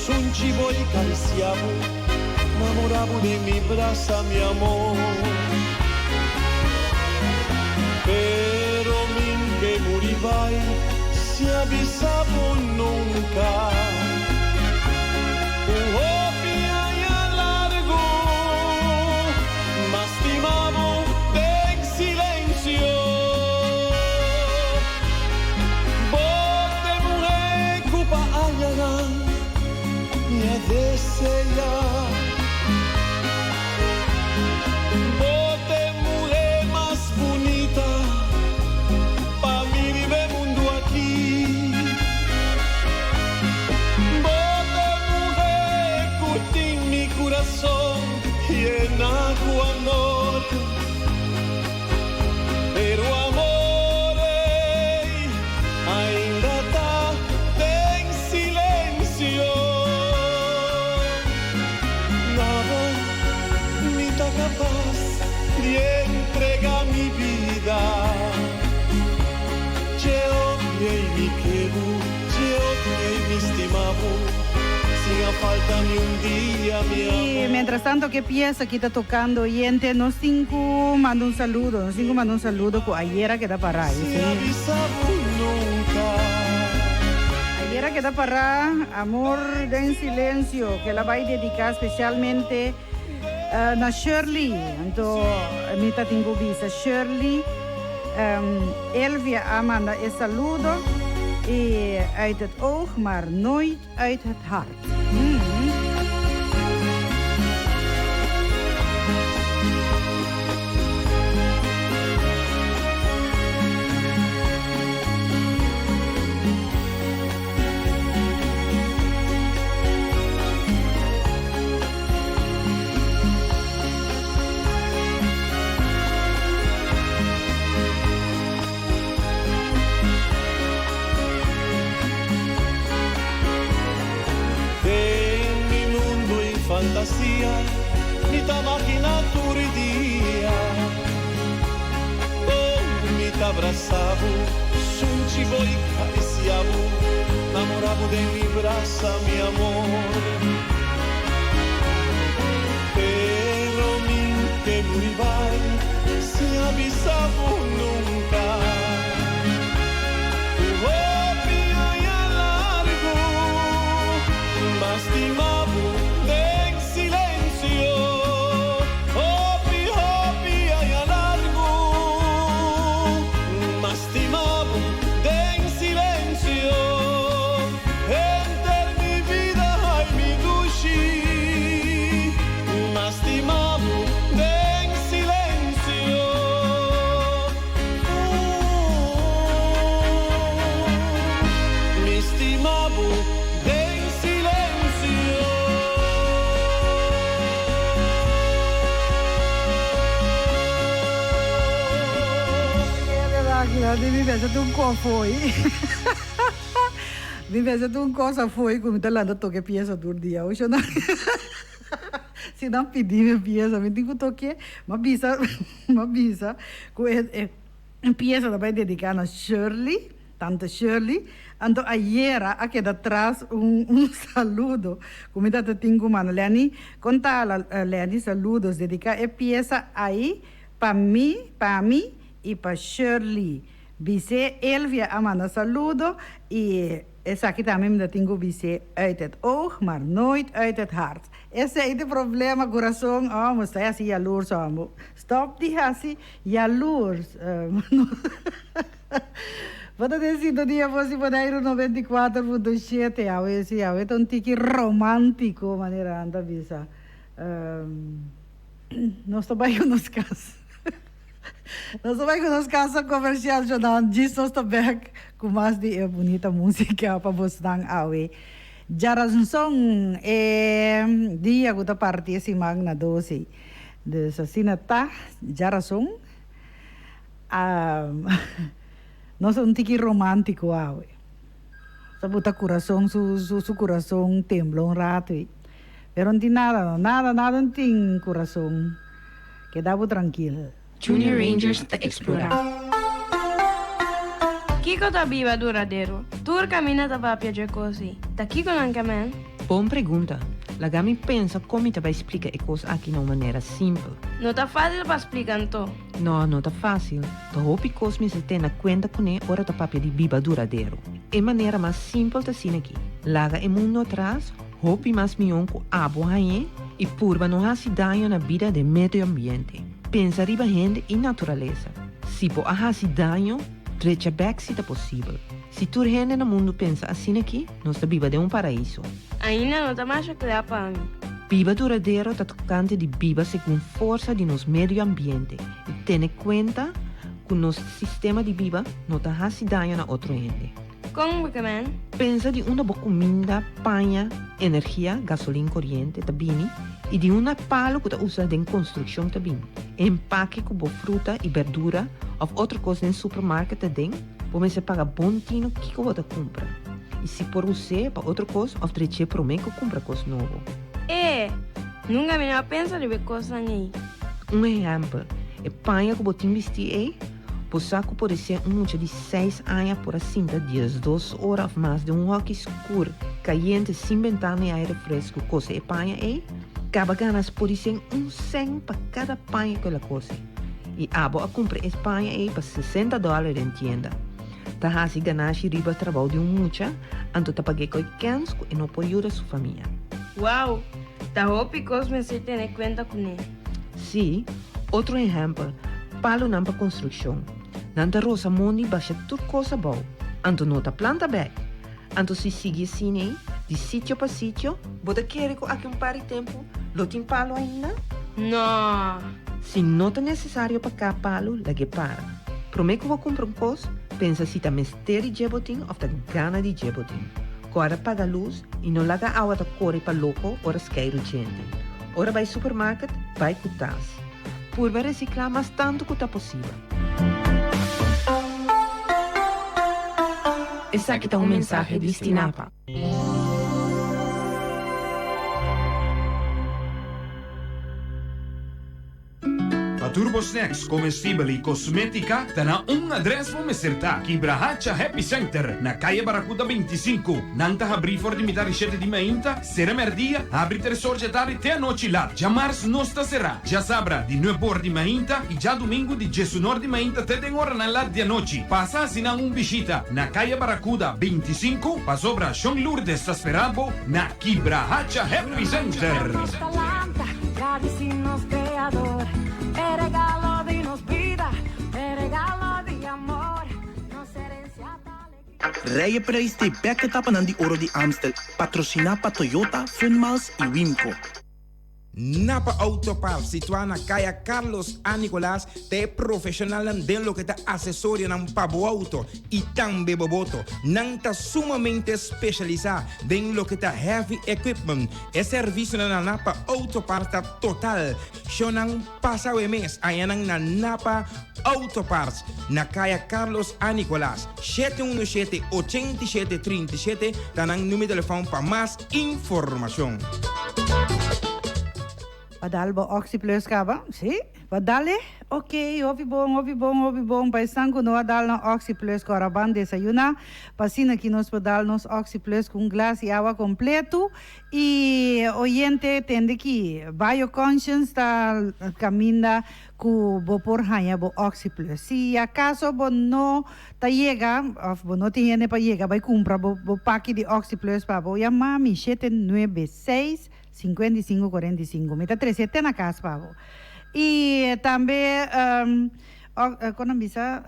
son cibo e cariciavo, m'amoravo di mi braccia, mi amor. Pero minché morivai, si avvisavo nunca. Oh, piaia largo, ma stimavo del silenzio. Bote mujer cupa ayana, mi adesella. Bote mujer más bonita, pa mi vive mundo aquí. Bote mujer curti mi corazón, llena tu amor. Pero amore, ainda tá en silencio. Nada me tá capaz de entregar mi vida. Te odiei, me quero, te odiei, me estimavo. Sin a falta ni un día, mi amor. Y mientras tanto, ¿qué pieza aquí está tocando? Oyente, nos cinco manda un saludo, con Ayera que está para ahí. Sin avisavo nunca. Ayera que está para Amor en Silencio, que la va a dedicar especialmente a Shirley. Entonces, mi tengo visa Shirley, Elvia Amanda es saludo. Y uit het oog, maar nooit uit het hart. Fantasia, mi t'ammachinato un dia. Oh, mi t'abbracciavo, sun cibo e cariciavo, m'amoravo de mi braccia, mi amor. Pero minché morivai, si avisavo nunca. Oh, piaia largo, ma stimavo del silencio. Hopi, hopi, ay a largo, ma stimavo del silencio. Enter mi vida, ay mi dushi, ma stimavo del silencio. Mi stimavo del silencio. Mi pensa tu un po' fuori. Mi pensa tu un cosa fuori come te l'hanno detto che piesa tu dia. O non si non pidi piesa, mi dico che ma bisa piesa da poi dedicata a Shirley, tanto Shirley. Ando ayer a quedar atrás un saludo. Como te tengo mano, Leani, conta Leani saludos dedica e pieza ahí para mí y para Shirley. Vice Elvia Amanda saludo y esa aquí también me tengo vice uit het oog, maar nooit uit het hart. Ese es el problema, corazón. Oh, me estoy así jaloers, amo. Stop die así jaloers. Wat is het dia fosse para ir 94.7 a ver si a ver un tiki romántico manera anda visa. Nós também nos casa. Nós também nos casa comercial jornal diz nós também com mais de bonita música para você dar awe. Jaransong dia que tá parte esse magna doce. De assassina tá Jarasong. Nós um tiki romântico awe. Sabuta coração, su coração temblou um rato. Pero não tem nada, não tem coração. Quedava tranquilo. Junior Rangers te explorar. Kiko tá viva duradeiro. Tur camina tá papia de coisa. Tá Kiko não camen? Bom pergunta. Lagami pensa como te vai explicar a coisa aqui de uma maneira simples. Não tá fácil para explicar então. Não tá fácil. Tá hopi cosme se tem na conta com ele ora tá papia de viva duradeiro. É maneira mais simples de assim aqui. Laga o mundo atrás, hopi mais milhão com abo aí e purba não há se danho na vida do meio ambiente. Pensa riba gente e natureza. Se po há se danho, trecha back se tá possível. Se tu gente no mundo pensa assim aqui, nós tá viva de um paraíso. Ainda não tá mais claro para mim. Viva duradeiro está tocante de viva segundo força de nosso meio ambiente e tem conta que nosso sistema de vida não está fazendo danho na outro ente. Como que man? Pensa de uma boa comida, panha, energia, gasolina corrente, tabini, e de uma palo que está usada em construção também. Empaque com boa fruta e verdura ou outra coisa no supermercado também, você paga bom tino que você compra. E se por você para outra coisa, ou treche para mim que compra coisa nova. Nunca me pensa de ver coisa aí. Um exemplo, a panha que você investir aí, o saco pode ser mucho de 6 anos por assim, dias 2 horas mais de um rock escuro, caliente sem ventana e aire fresco, coisa e panha aí, cada ganas pode ser 1 para cada panha que ela coisa. E abo a comprar essa panha aí para $60 em tienda. Tá hasi ganache riba trabalho de mucha, anto tá paguei com cans e não pode ajudar sua família. Uau! Tá hopi cosme se tem conta com ele. Sim, outro exemplo, palo não para construção. Nanta rosa mondi baixa tudo coisa boa. Anto nota planta back. Anto se sigue assim aí, de sítio para sítio, bota querer com aqui par de tempo, lo tem palo ainda? Não. Se não é necessário para cá palo, lage para. Prometo que vou comprar coisa, pensa se tá mistério de jebotin ou tá gana de jebotin. Agora paga luz e não laga água da corre para louco ou esqueiro gente. Ora vai supermercado, vai cutas. Por reciclar mais tanto que tá possível. Esse aqui tá mensagem de Stinapa. Turbo Snacks comestível e cosmética tá na adressa para me acertar. Kibrahacha Happy Center, na Calle Baracuda 25. Nanta abri for de mitad 7 di mainta, sera merdia, abri 3 horas de tarde até a noite lá. Já março não está será. Já sabra, de 9 horas de mainta e já domingo de 19 de mainta até 10 horas na lá de noite. Passa assim visita na Calle Baracuda 25, para sobra Sean Lourdes está esperando na Kibrahacha Happy Center. El regalo de nos vida, el regalo de amor, nos herencia tal. Rijden prijs de beketappen aan die oro di Amstel. Patrocina pa Toyota, Funmals e Wimco. Napa Autoparts, situada na Caia Carlos A. Nicolás, te profissional den lo que te assessoria nan pabo auto e também boboto. Nan ta sumamente especializado den lo que te heavy equipment. E serviço na Napa Autoparts ta total. Shonan passa o mês, ayanang na Napa Autoparts, na Caia Carlos A. Nicolás, 717-8737, tanang número de telefone para mais informação. Padalbo Oxyplus kaba? Si? Padale? Ok, ouvi bom. Paisango no adal no Oxyplus coraban desayuna. Pasina que nos padal nos Oxyplus com glas e água completo. E oyente tende que BioConscience está caminha com por hanya bo Oxyplus. Se acaso bo no ta llega, bo no tiene para llegar, vai comprar bo pack de Oxyplus para bo llamar mi 796 5545. Meta 37 na casa, pavo. E também, como bisa,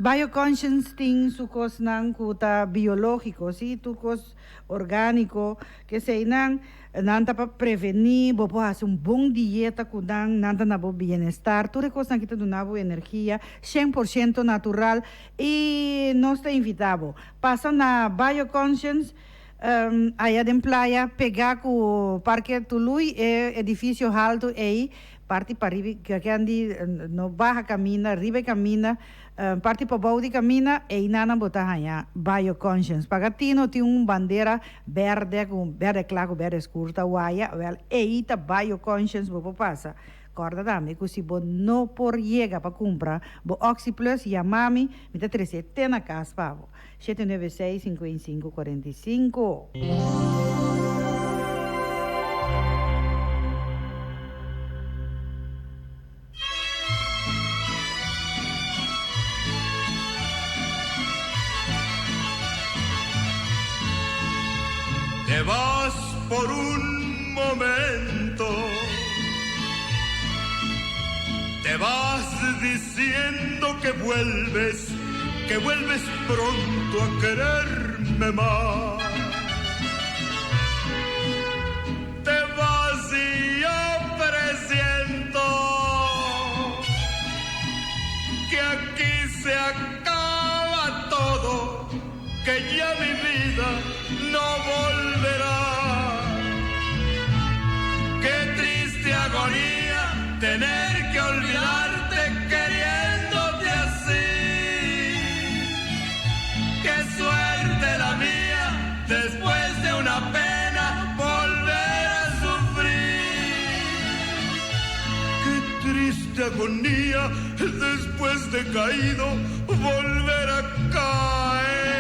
BioConscience tem sucos nang kuta biológico, si sucos orgânico, que sei nang nanta para prevenir, bo hacer bom dieta kudang nanta na bo bienestar, tudo coisa que te dá boa energia, 100% natural e nós te invitamos. Passa na BioConscience. Aí de playa, pegar com o Parque Tului, é edifício alto aí, parte para arriba, que andi, no baja camina, arriba camina, parte para baixo camina, e nana botar hanha, Bio Conscience. Pagatino tem bandeira verde, com verde claro, verde escuro, guaia, well, e tá Bio Conscience, vou passar. Corda dame, que se bo não por chega para comprar, bo Oxy Plus e a mami, me dá 370 na casa, pavo. 796-5545. Te vas por un momento, te vas diciendo que vuelves pronto a quererme más. Te vas y yo presiento que aquí se acaba todo, que ya mi vida no volverá. Qué triste agonía tener que olvidarte queriéndote así. Qué suerte la mía, después de una pena volver a sufrir. Qué triste agonía, después de caído volver a caer.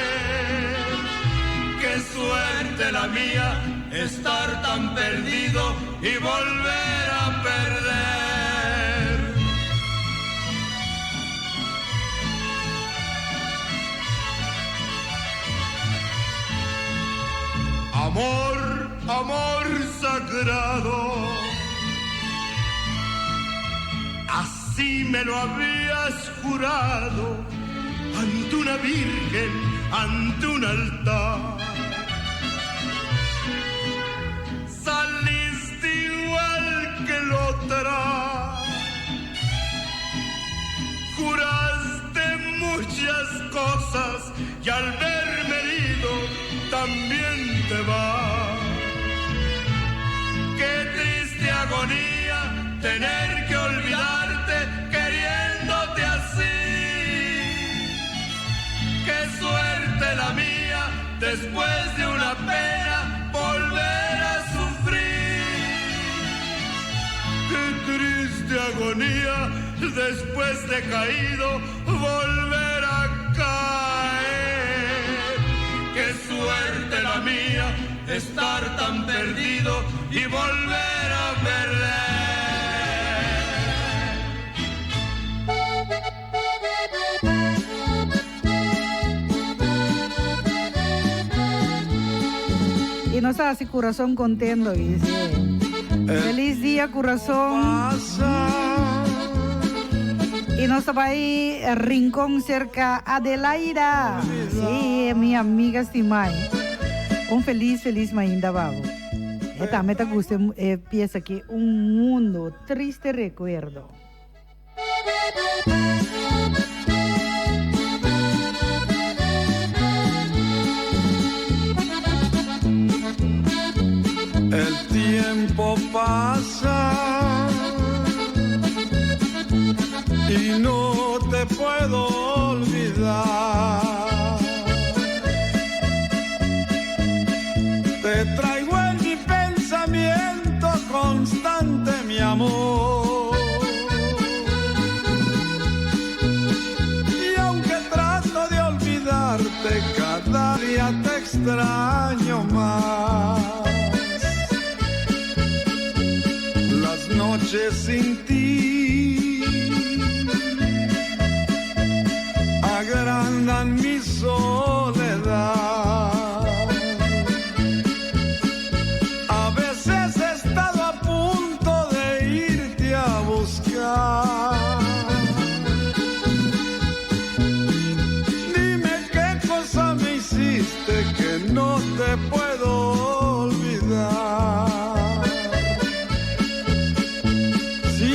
Qué suerte la mía, estar tan perdido y volver a perder. Amor, amor sagrado, así me lo habías jurado ante una virgen, ante un altar. Saliste igual que la otra, juraste muchas cosas y al verme herido también te vas. Qué triste agonía tener que olvidarte queriéndote así. Qué suerte la mía, después de una pena volver a sufrir. Qué triste agonía, después de caído volver a caer. Qué suerte la mía, estar tan perdido y volver a perder. Y nos hace corazón contento, dice. Feliz día, corazón. Y nos va ahí el rincón cerca Adelaida. Sí, mi amiga estimada. Un feliz mainda, babo. Esta meta gusta piensa que un mundo triste recuerdo. El tiempo pasa y no te puedo olvidar. Te traigo en mi pensamiento constante, mi amor. Y aunque trato de olvidarte, cada día te extraño más. Las noches sin ti agrandan mi soledad. A veces he estado a punto de irte a buscar. Dime qué cosa me hiciste que no te puedo olvidar. Si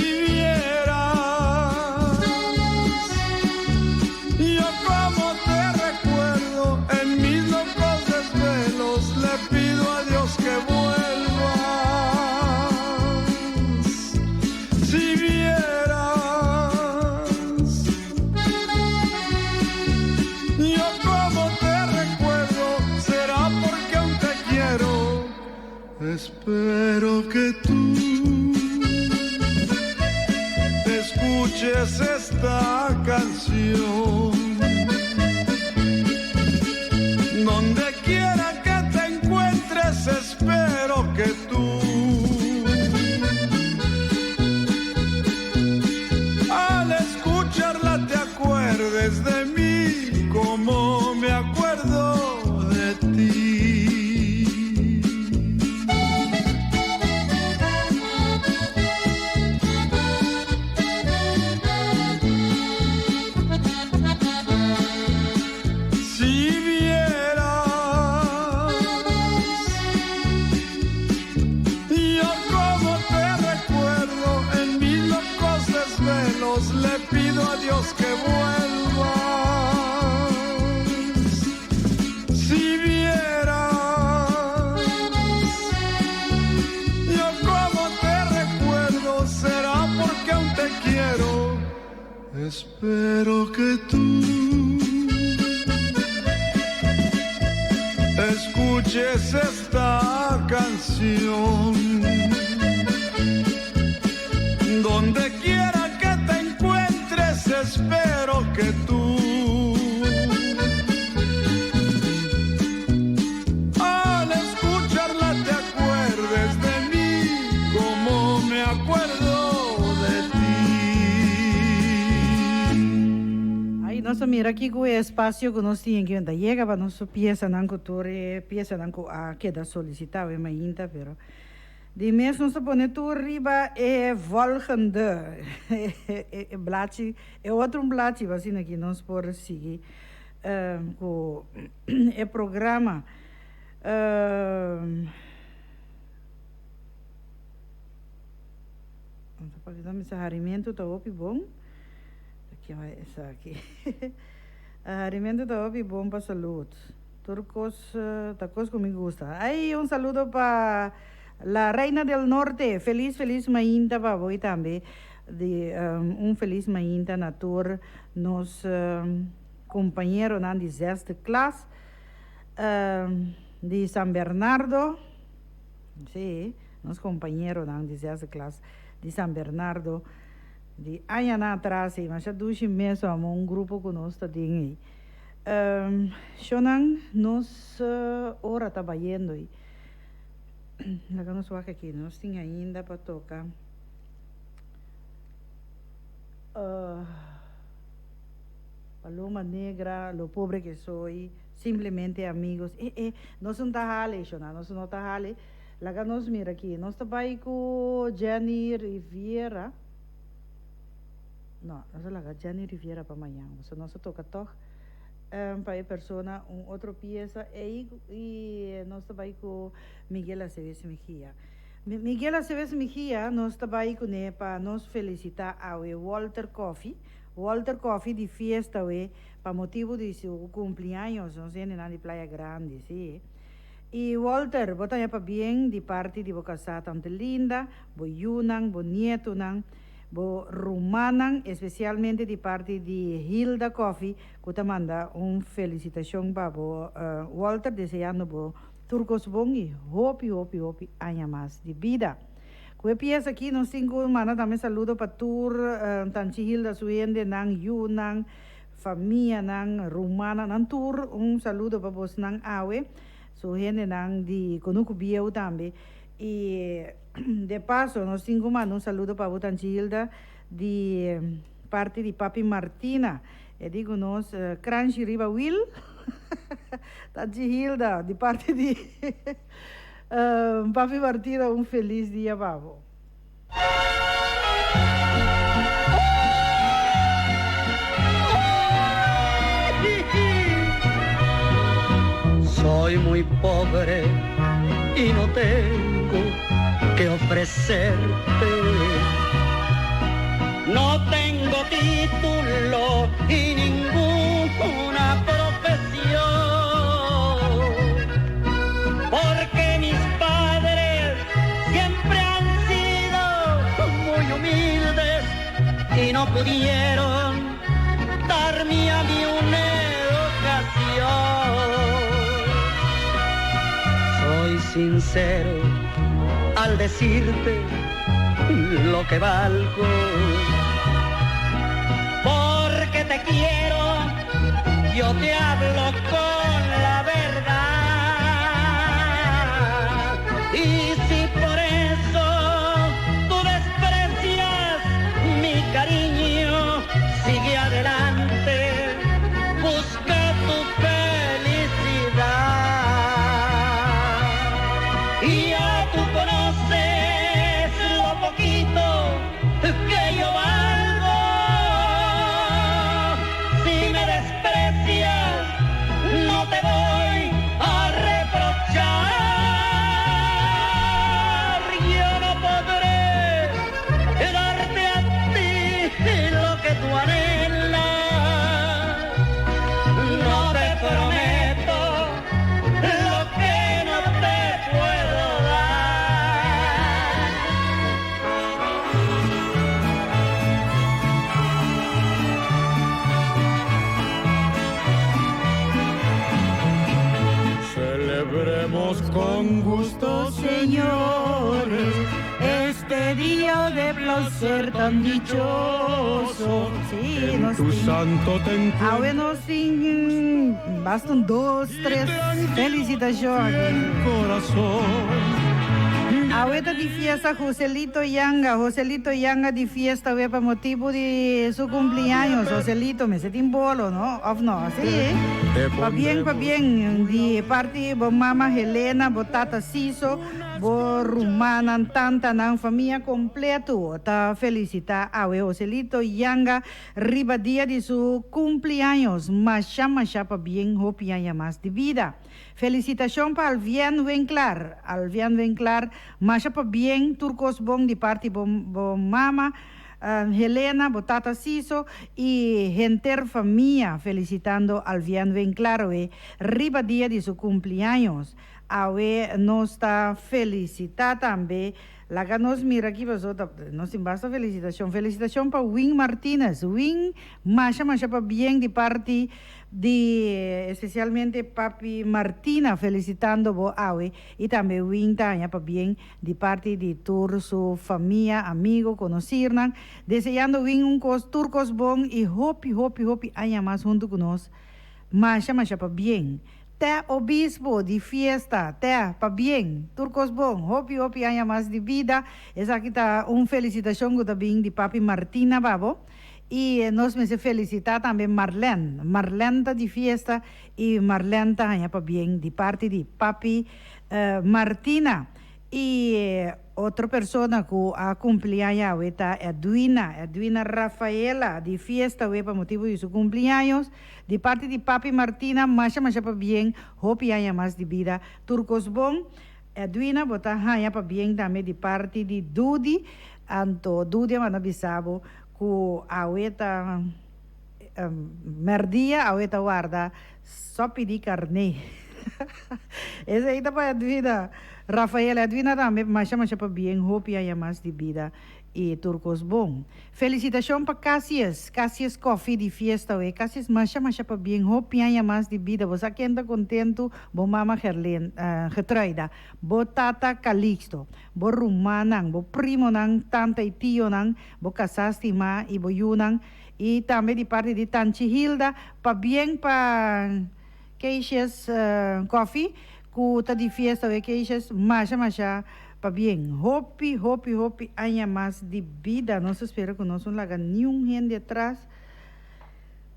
Espero que tú escuches esta canción. Donde quiera que te encuentres, espero que tú al escucharla te acuerdes de mí como me acuerdo de ti. Le pido a Dios que vuelvas. Si vieras yo como te recuerdo, será porque aún te quiero. Espero que tú escuches esta canción. Donde quiera espero que tú al escucharla te acuerdes de mí como me acuerdo de ti. Aí nós mira aqui com o espaço que nós tínhamos que ainda chega para nossa pieza não cultura, pieza não a queda solicitada é ainda, pero de mesmo nós põe tu riba é volgende é bladje é outro bladje assim aqui nós por seguir com é programa então para dar esse harimento tá opi bom aqui vai essa aqui harimento tá opi bom para saúde turcos tá coisa que me gusta aí saludo para la Reina del Norte, feliz mainta para voi também, feliz mainta na tour, nos companheiro na de sexta classe, de San Bernardo, sim, nos companheiro na de sexta classe, de San Bernardo, de anos atrás, mas já 2 meses, grupo que nós está dentro. Shonan, nós ora trabalhando aí. Laga nos waka aqui, nós temos ainda para tocar Paloma Negra, Lo Pobre Que Soy, Simplesmente Amigos. Nós não está hale, nós não está hale. Laga nos mira aqui, nós está aí com Jenny Riviera. Não, nós laga Jenny Riviera para amanhã. Nós toca toch para a pessoa outra peça e nós estamos com Miguel Aceves Mejia. Miguel Aceves Mejia, nós estamos com ele para nos felicitar ao Walter Coffee de festa para motivo de seu cumpleaños, nós temos na Playa Grande, sim. E Walter, bota para bem de parte de boa casa tante linda, bo Yunang, bo Nieto nang, bo Rumanan, especialmente de parte de Hilda Coffee, que te manda felicitação para Walter, desejando bo turcos bom e hopi años mais de vida. Com a pieza aqui, nós temos manda também saludo para tur, tanti Hilda Suende, nang Yunang, família nang Rumana, nang tur, saludo para vos nang awe, Suende nang de Conuco Bieu também. E de passo, nós temos saludo para a Hilda de parte de Papi Martina. E digo nós, Crunchy Riba Will, Tanti Hilda, de parte de Papi Martina, feliz dia, babo. Soy muy pobre y no tengo que ofrecerte. No tengo título y ninguna profesión, porque mis padres siempre han sido muy humildes y no pudieron darme a mí una educación. Soy sincero al decirte lo que valgo. Porque te quiero, yo te hablo con la verdad. Y si por eso tú desprecias mi cariño, sigue adelante, busca tu felicidad. Y ya tú conoces lo poquito que yo valgo. Si me desprecias, no te voy a reprochar. Yo no podré darte a ti lo que tú anhelas. No te prometo lo que no te puedo dar. Celebremos con gusto, Señores, este día de placer tan dichoso. Sí, en tu santo te encuentro. Ahora nos sin bastan 2, 3 felicitaciones. Corazón. Ahorita de fiesta Joselito Yanga de fiesta hoy para motivo de su cumpleaños. Joselito, me sentí en bolo, ¿no? ¿O no? Sí. Va bien. De parte de mamá Helena, Tata Siso, Rumana, tanta familia completo. Ta felicita a Joselito Yanga, riba día de su cumpleaños. Masha pa bien, hopi haya más de vida. Felicitación para Alvian Winklar, Masha pa bien, Turcos Bon de parte mama, Helena, Tata Siso y Genter Familia, felicitando Alvian Winklar, riba día de su cumpleaños. Awe nos está felicita también. La que nos mira aquí, nos basta felicitación para Wing Martínez. Wing, Masha pa bien de parte de especialmente Papi Martina, felicitando bo Awe y también Wing Tanya pa bien de parte de toda su familia, amigo, conocirnan, deseando Wing un turcos bon y hopi haya más junto con nos. Masha pa bien. Te obispo de fiesta, te pa bien, turcos bon, hopi haya más de vida. Esa aquí está felicitación que también de Papi Martina Babo. Y nos me se felicita también Marlene está de fiesta y Marlene haya pa bien de parte de Papi Martina. Y otra persona que ha cumpleaños está Edwina Rafaela de fiesta para motivo de su cumpleaños. De parte de Papi Martina, Masha pa bien, hopi haya más de vida. Turcos bon, Edwina bota haya pa bien también de parte de Dudi, anto Dudi manabisabo ku aweta merdia aweta guarda sopi di carne. Esa aí tá para Edwina Rafaela, Edwina também, Masha pa bien, hopi haya más de vida. E Turcos Bom. Felicitação para Cassius Coffee de fiesta, Cassius Masha pa bien, hopi haya más de vida. Você aqui anda contento, bo mama Getruida, bo tata Calixto, bo Rumanang, bo primo nang, tanta e tio nang, bo casasti ma e bo yunang, e também de parte de Tanchi Hilda, pa bien pa Cassius Coffee, que de fiesta, Cassius Masha pa bien, hopi haya más de vida. No se espera que no son la ni un gente atrás.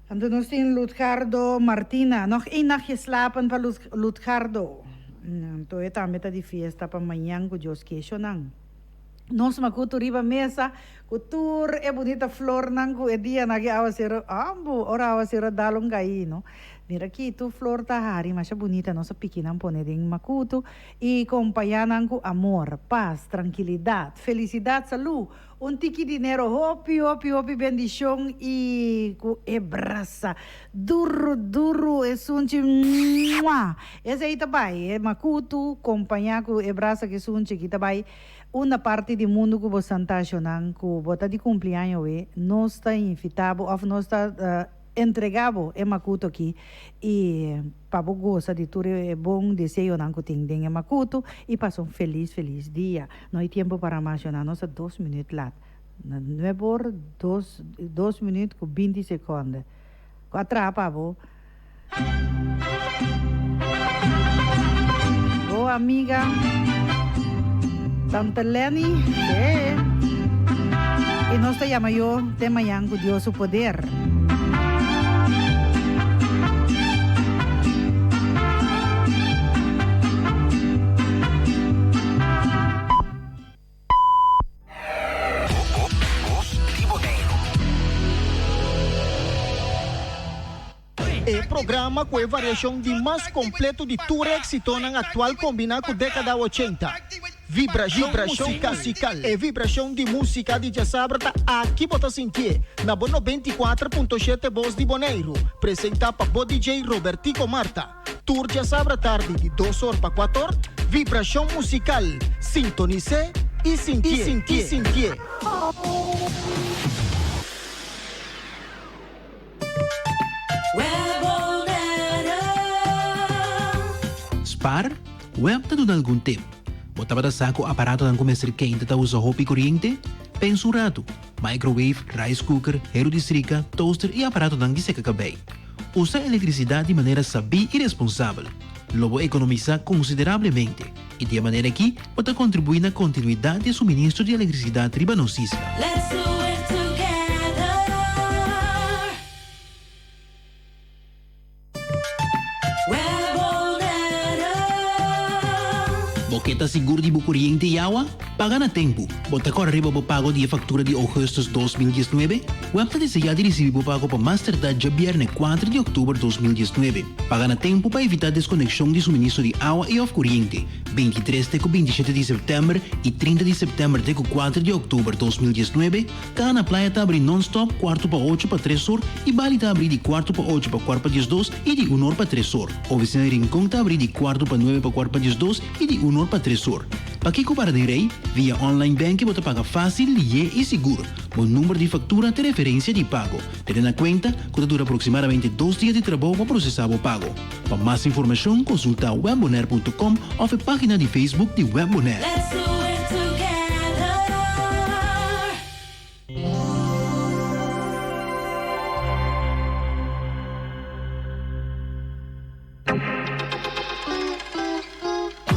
Ando nos tiene Lutgardo Martina, nog één nachtje slapen para Lutgardo. Entonces también está de fiesta para mañana con Dios que nang. Nos makuto riba mesa, kutur bonita flor nang ku dia nagi awasira ambo ora awasira dalong gai, no. Mira aqui, tu flor ta hari, mas bonita, nossa pequena pone ding makuto e compañanan com amor, paz, tranquilidade, felicidade, saúde, tiki dinheiro, hopi, bendição e com abraça, duro, é sunchi, esse aí também, é makuto, companhia com abraça que sunchi, que também, uma parte do mundo que você está achando, que você de cumpleaños, nós está invitado, ou nós está entregavo e makuto aqui e papo gosta de tudo é bom desejo não que tem makuto e passou feliz dia. Não há tempo para mais não, nós 2 minutos lá. 9 horas, 2 minutos com 20 segundos. Atrapa, bo. Boa amiga. Tante Lenny. E nós te chama eu de manhã com Deus o poder. É programa com a variação de mais completo de tour éxito na atual combinado com a década 80. Vibração musical. É vibração de música de Jasabrata aqui bota sentir. Na Bono 24.7 Voz de Boneiro. Presenta para o DJ Robertico Marta. Tour Jasabra tarde de 2 horas para 4 horas. Vibração musical. Sintonize e sentir. Spar, web tá dando algum tempo. Botava da saco aparato de começar quente tá usa roupa corrente, pensurado, microwave, rice cooker, hero de srica, toaster e aparato de seca cabelo. Usa eletricidade de maneira sabia e responsável. Logo economiza consideravelmente e de maneira que pode contribuir na continuidade de suministro de eletricidade ribanosista. Boqueta seguro de corriente e água? Paga na tempo. Bota corre para o pago de fatura de agosto 2019. Webta deseja de receber o pago para Mastercard de viernes 4 de outubro 2019. Paga na tempo para evitar desconexão de suministro de água e corriente. 23 de 27 de setembro e 30 de setembro de 4 de outubro 2019. Cá na praia está abrindo non-stop 4 para 8 para 3 horas e Bali está abrindo de 4 para 8 para 4 para 12 e de 1 hora para 3 horas. Oficina de Rincón está abrindo de 4 para 9 para 4 para 12 e de 1 hora para 3 horas. Para que comprar direi, via online banking você paga fácil, lié e seguro. O número de fatura de referência de pago. Tendo na conta, que dura aproximadamente 2 dias de trabalho para processar o pago. Para mais informação, consulta webbonaire.com ou a página de Facebook de Webbonaire.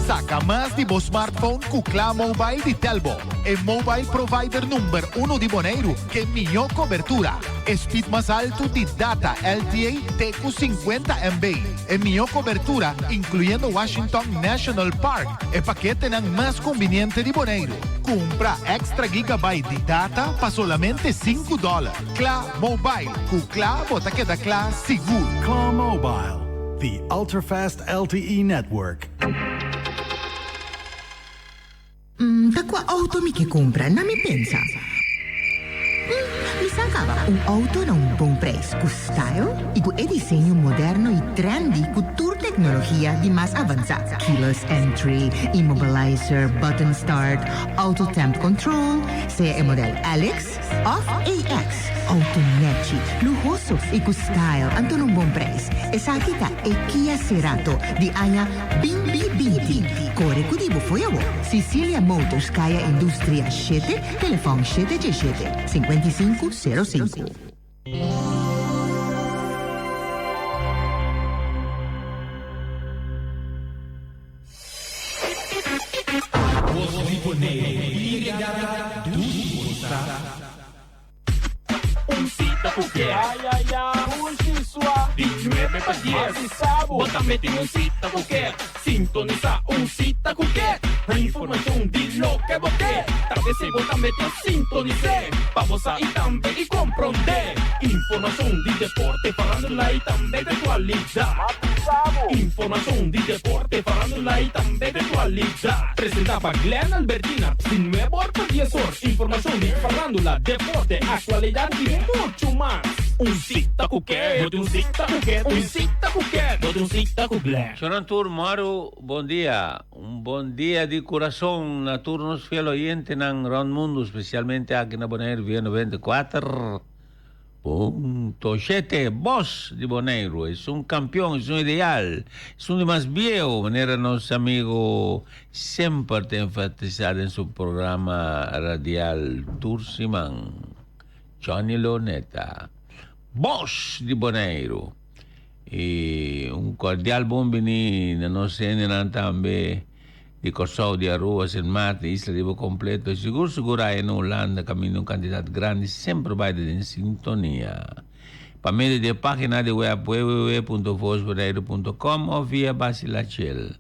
Saca mais de vos smartphone com Clá Mobile de Telbo. É mobile provider número 1 de Bonaire que melhor cobertura. Speed mais alto de data LTE Teco 50 MB. É melhor cobertura, incluindo Washington National Park. É paquete mais conveniente de Bonaire. Compra extra gigabyte de data para solamente $5. Clá Mobile. Com Clá, bota que da Clá seguro. Clá Mobile, the ultra-fast LTE network. Qual auto mi che compra? Non mi pensa. Mi sacava un auto a un buon prezzo, con style e con disegno moderno e trendy, con tour tecnologia di más avanzata. Keyless entry, immobilizer, button start, auto temp control, sea il modello Alex o AX. Autonetici, lujoso e con style, anche un buon prezzo. E sa kita e Kia Cerato di Aya Bimbi Binti. Core kudibo foyawo. Sicilia Motors Kaya Industria 7, telefoon 717 5505. Voz di Bonaire, ligada do Un cita porque hoje sua de 9 para 10 bota-me tem un cita porque sintoniza un cita porque a informação de lo que você talvez se bota-me tem sintonize para você e também e compreender informação de deporte falando lá e também de atualidade informação de deporte falando lá e também de atualidade apresentava Glenn Albertina de 9 para 10 horas informação de falando lá deporte atualidade e muito mais un cita com quê? Un cita com quê? Un cita com quê? Un cita com Glenn. Sonatur Maru, bom dia. Um bom dia de coração na turnos fiel oyente ng Round Mundo, especialmente aqui na Bonaire Via 94. 7, Boss de Bonaire, es un campeón, es un ideal, es uno de más viejo, manera nuestro amigo siempre te enfatizar en su programa radial Tursimán, Johnny Loneta, Boss de Bonaire, y un cordial bienvenido, no sé, también, de Corsau de Aruas, en Marte, Isla de completo, y seguro en Holanda, camino un candidato grande, siempre va en sintonía. Para medio de página de web www.vozbonaire.com o vía Basilachel.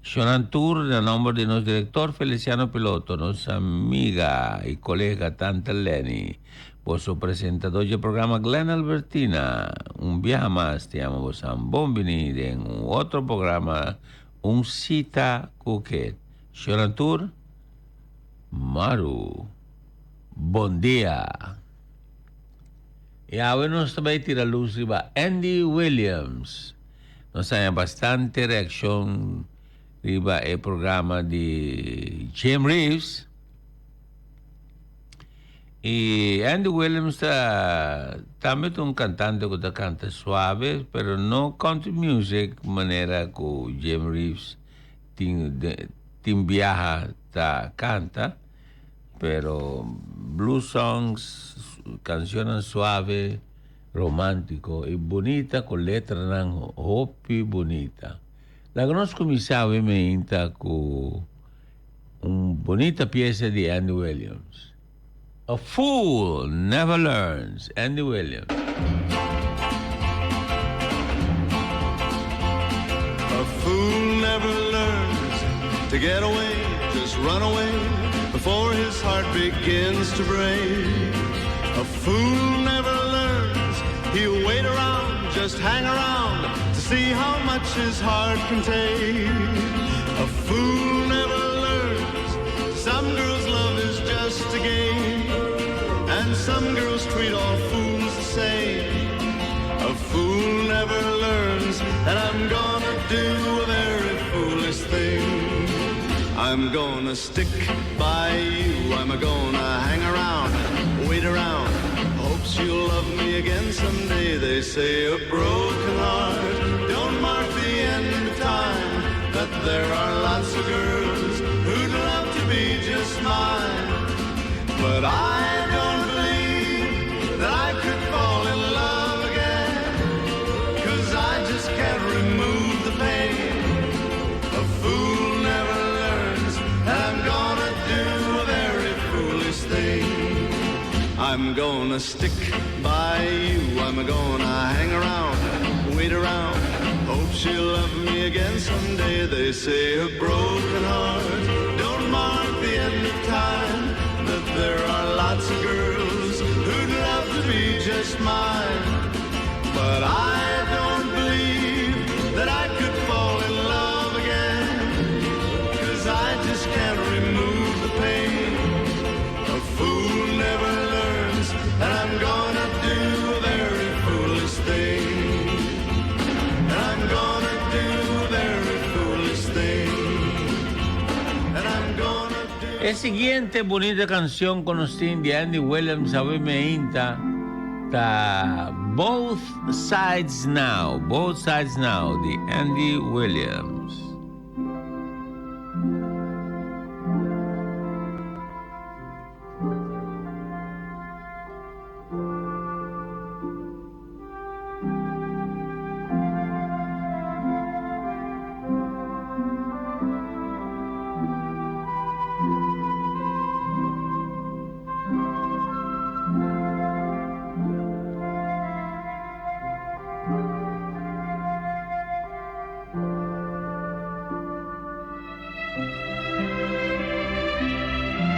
Shonan Tour, el nombre de nuestro director Feliciano Piloto, nuestra amiga y colega Tanta Lenny, vuestro presentador del programa Glenn Albertina. Un viaje más, te llamo vos a bon venir en otro programa. Un cita cuquet. Shonan Tour, Maru. Bon día. Y ahora nos va a tirar luz riba Andy Williams. Nos hay bastante reacción riba el programa de Jim Reeves. Y Andy Williams también es un cantante que canta suave, pero no country music, manera que Jim Reeves viaja, canta, pero blues songs, canciones suaves, romántico y bonita, con letra hopi bonita. La conozco mi sabe me inta con una bonita pieza de Andy Williams. A fool never learns. Andy Williams. A fool never learns to get away, just run away before his heart begins to break. A fool never learns, he'll wait around, just hang around to see how much his heart can take. A fool never learns, some girls' love is just a game. And some girls treat all fools the same. A fool never learns, and I'm gonna do a very foolish thing. I'm gonna stick by you, I'm gonna hang around, wait around, hope she'll love me again someday. They say a broken heart don't mark the end of time, but there are lots of girls who'd love to be just mine. But I don't believe that I could fall in love again, 'cause I just can't remove the pain. A fool never learns, and I'm gonna do a very foolish thing. I'm gonna stick by you, I'm gonna hang around, wait around, hope she'll love me again someday. They say a broken heart don't mark the end of time, but there are lots of girls who'd love to be just mine. But I don't believe that I could fall in love again, 'cause I just can't remove the pain. A fool never learns, and I'm gonna do a very foolish thing. And I'm gonna do a very foolish thing. And I'm gonna La siguiente bonita canción conocida de Andy Williams, a me inta, Both Sides Now, de Andy Williams.